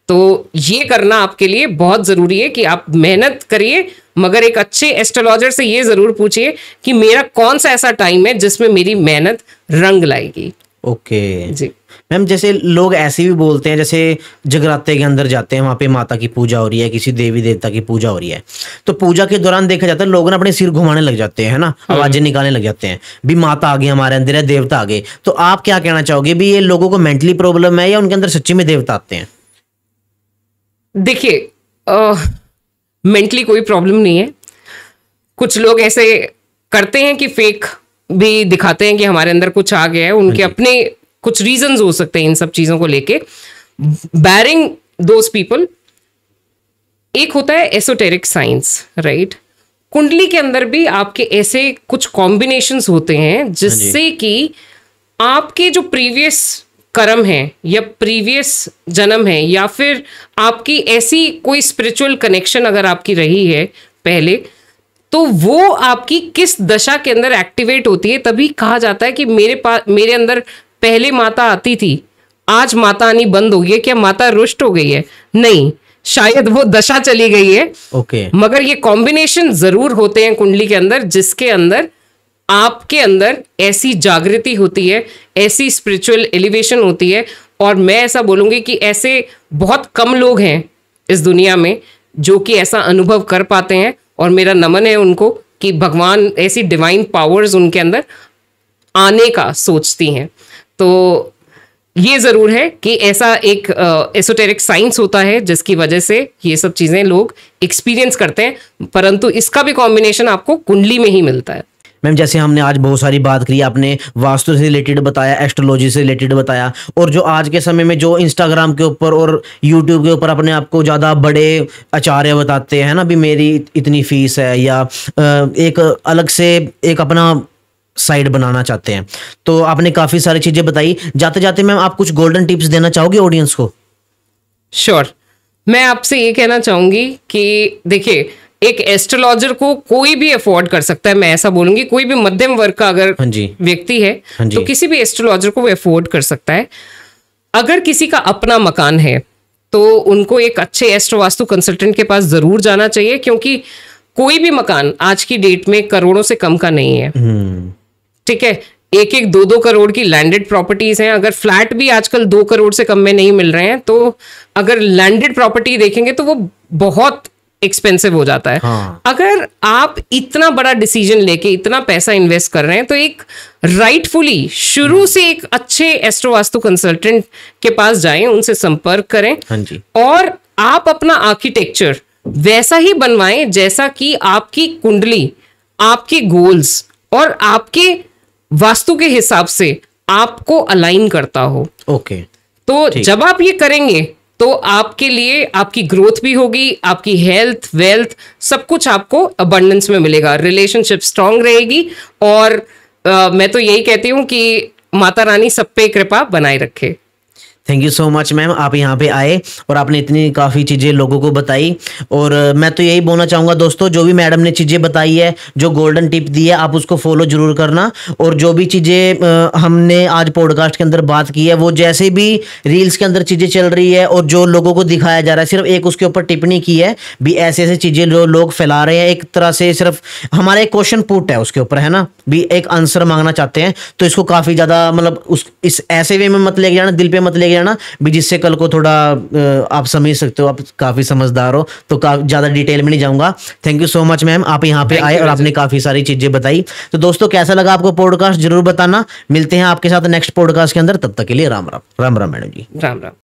तो ये करना आपके लिए बहुत जरूरी है कि आप मेहनत करिए, मगर एक अच्छे एस्ट्रोलॉजर से ये जरूर पूछिए कि मेरा कौन सा ऐसा टाइम है जिसमें मेरी मेहनत रंग लाएगी। ओके जी मैम, जैसे लोग ऐसे भी बोलते हैं, जैसे जगराते के अंदर जाते हैं, वहाँ पे माता की पूजा हो रही है, किसी देवी देवता की पूजा हो रही है, तो पूजा के दौरान देखा जाता है लोग ना अपने सिर घुमाने लग जाते हैं, है ना, आवाजें निकालने लग जाते हैं, भी माता आ गई हमारे अंदर है, देवता आ गए। तो आप क्या कहना चाहोगे, भी ये लोगों को मेंटली प्रॉब्लम है या उनके अंदर सच्ची में देवता आते हैं? देखिए, मेंटली कोई प्रॉब्लम नहीं है। कुछ लोग ऐसे करते हैं कि फेक भी दिखाते हैं कि हमारे अंदर कुछ आ गया है, उनके अपने कुछ रीजंस हो सकते हैं इन सब चीजों को लेके। बैरिंग दोज पीपल, एक होता है एसोटेरिक साइंस, राइट। कुंडली के अंदर भी आपके ऐसे कुछ कॉम्बिनेशंस होते हैं जिससे कि आपके जो प्रीवियस कर्म है या प्रीवियस जन्म है या फिर आपकी ऐसी कोई स्पिरिचुअल कनेक्शन अगर आपकी रही है पहले, तो वो आपकी किस दशा के अंदर एक्टिवेट होती है। तभी कहा जाता है कि मेरे अंदर पहले माता आती थी, आज माता आनी बंद हो गई है, क्या माता रुष्ट हो गई है? नहीं, शायद वो दशा चली गई है। ओके। मगर ये कॉम्बिनेशन जरूर होते हैं कुंडली के अंदर जिसके अंदर आपके अंदर ऐसी जागृति होती है, ऐसी स्पिरिचुअल एलिवेशन होती है। और मैं ऐसा बोलूंगी कि ऐसे बहुत कम लोग हैं इस दुनिया में जो कि ऐसा अनुभव कर पाते हैं, और मेरा नमन है उनको कि भगवान ऐसी डिवाइन पावर्स उनके अंदर आने का सोचती हैं। तो ये जरूर है कि ऐसा एक एसोटेरिक साइंस होता है जिसकी वजह से ये सब चीजें लोग एक्सपीरियंस करते हैं, परंतु इसका भी कॉम्बिनेशन आपको कुंडली में ही मिलता है। मैम जैसे हमने आज बहुत सारी बात करी, आपने वास्तु से रिलेटेड बताया, एस्ट्रोलॉजी से रिलेटेड बताया, और जो आज के समय में जो इंस्टाग्राम के ऊपर और यूट्यूब के ऊपर अपने आप को ज़्यादा बड़े आचार्य बताते हैं ना, भी मेरी इतनी फीस है, या एक अलग से एक अपना साइड बनाना चाहते हैं, तो आपने काफ़ी सारी चीज़ें बताई। जाते जाते मैम आप कुछ गोल्डन टिप्स देना चाहोगे ऑडियंस को? श्योर। मैं आपसे ये कहना चाहूंगी कि देखिए, एक एस्ट्रोलॉजर को कोई भी अफोर्ड कर सकता है। मैं ऐसा बोलूंगी, कोई भी मध्यम वर्ग का अगर व्यक्ति है तो किसी भी एस्ट्रोलॉजर को वो अफोर्ड कर सकता है। अगर किसी का अपना मकान है तो उनको एक अच्छे एस्ट्रो वास्तु कंसल्टेंट के पास जरूर जाना चाहिए, क्योंकि कोई भी मकान आज की डेट में करोड़ों से कम का नहीं है। ठीक है, 1-2 करोड़ की लैंडेड प्रॉपर्टीज हैं। अगर फ्लैट भी आजकल 2 करोड़ से कम में नहीं मिल रहे हैं, तो अगर लैंडेड प्रॉपर्टी देखेंगे तो वो बहुत एक्सपेंसिव हो जाता है। हाँ। अगर आप इतना बड़ा डिसीजन लेके इतना पैसा इन्वेस्ट कर रहे हैं, तो एक राइटफुली शुरू से एक अच्छे एस्ट्रो वास्तु कंसल्टेंट के पास जाएं, उनसे संपर्क करें। हाँ जी। और आप अपना आर्किटेक्चर वैसा ही बनवाएं जैसा कि आपकी कुंडली, आपके गोल्स और आपके वास्तु के हिसाब से आपको अलाइन करता हो। ओके। तो जब आप ये करेंगे तो आपके लिए आपकी ग्रोथ भी होगी, आपकी हेल्थ, वेल्थ, सब कुछ आपको अबंडेंस में मिलेगा, रिलेशनशिप स्ट्रांग रहेगी। और मैं तो यही कहती हूँ कि माता रानी सब पे कृपा बनाए रखे। Thank you so much ma'am, आप यहाँ पे आए और आपने इतनी काफ़ी चीज़ें लोगों को बताई। और मैं तो यही बोलना चाहूँगा दोस्तों, जो भी मैडम ने चीज़ें बताई है, जो गोल्डन टिप दी है, आप उसको फॉलो जरूर करना। और जो भी चीज़ें हमने आज पॉडकास्ट के अंदर बात की है, वो जैसे भी रील्स के अंदर चीज़ें चल रही है और जो लोगों को दिखाया जा रहा है, सिर्फ एक उसके ऊपर टिप्पणी की है भी ऐसे ऐसे चीज़ें जो लोग फैला रहे हैं, एक तरह से सिर्फ हमारा एक क्वेश्चन पुट है उसके ऊपर, है ना, भी एक आंसर मांगना चाहते हैं। तो इसको काफ़ी ज़्यादा मतलब इस ऐसे वे में मत लेके जाना, दिल पे मत लेके दिया ना भी, जिससे कल को थोड़ा आप समझ सकते हो, आप काफी समझदार हो, तो ज्यादा डिटेल में नहीं जाऊंगा। Thank you so much ma'am, आप यहाँ पे आए और आपने काफी सारी चीजें बताई। तो दोस्तों कैसा लगा आपको पॉडकास्ट, जरूर बताना। मिलते हैं आपके साथ नेक्स्ट पॉडकास्ट के अंदर, तब तक के लिए राम राम। राम राम मैडम जी। राम राम।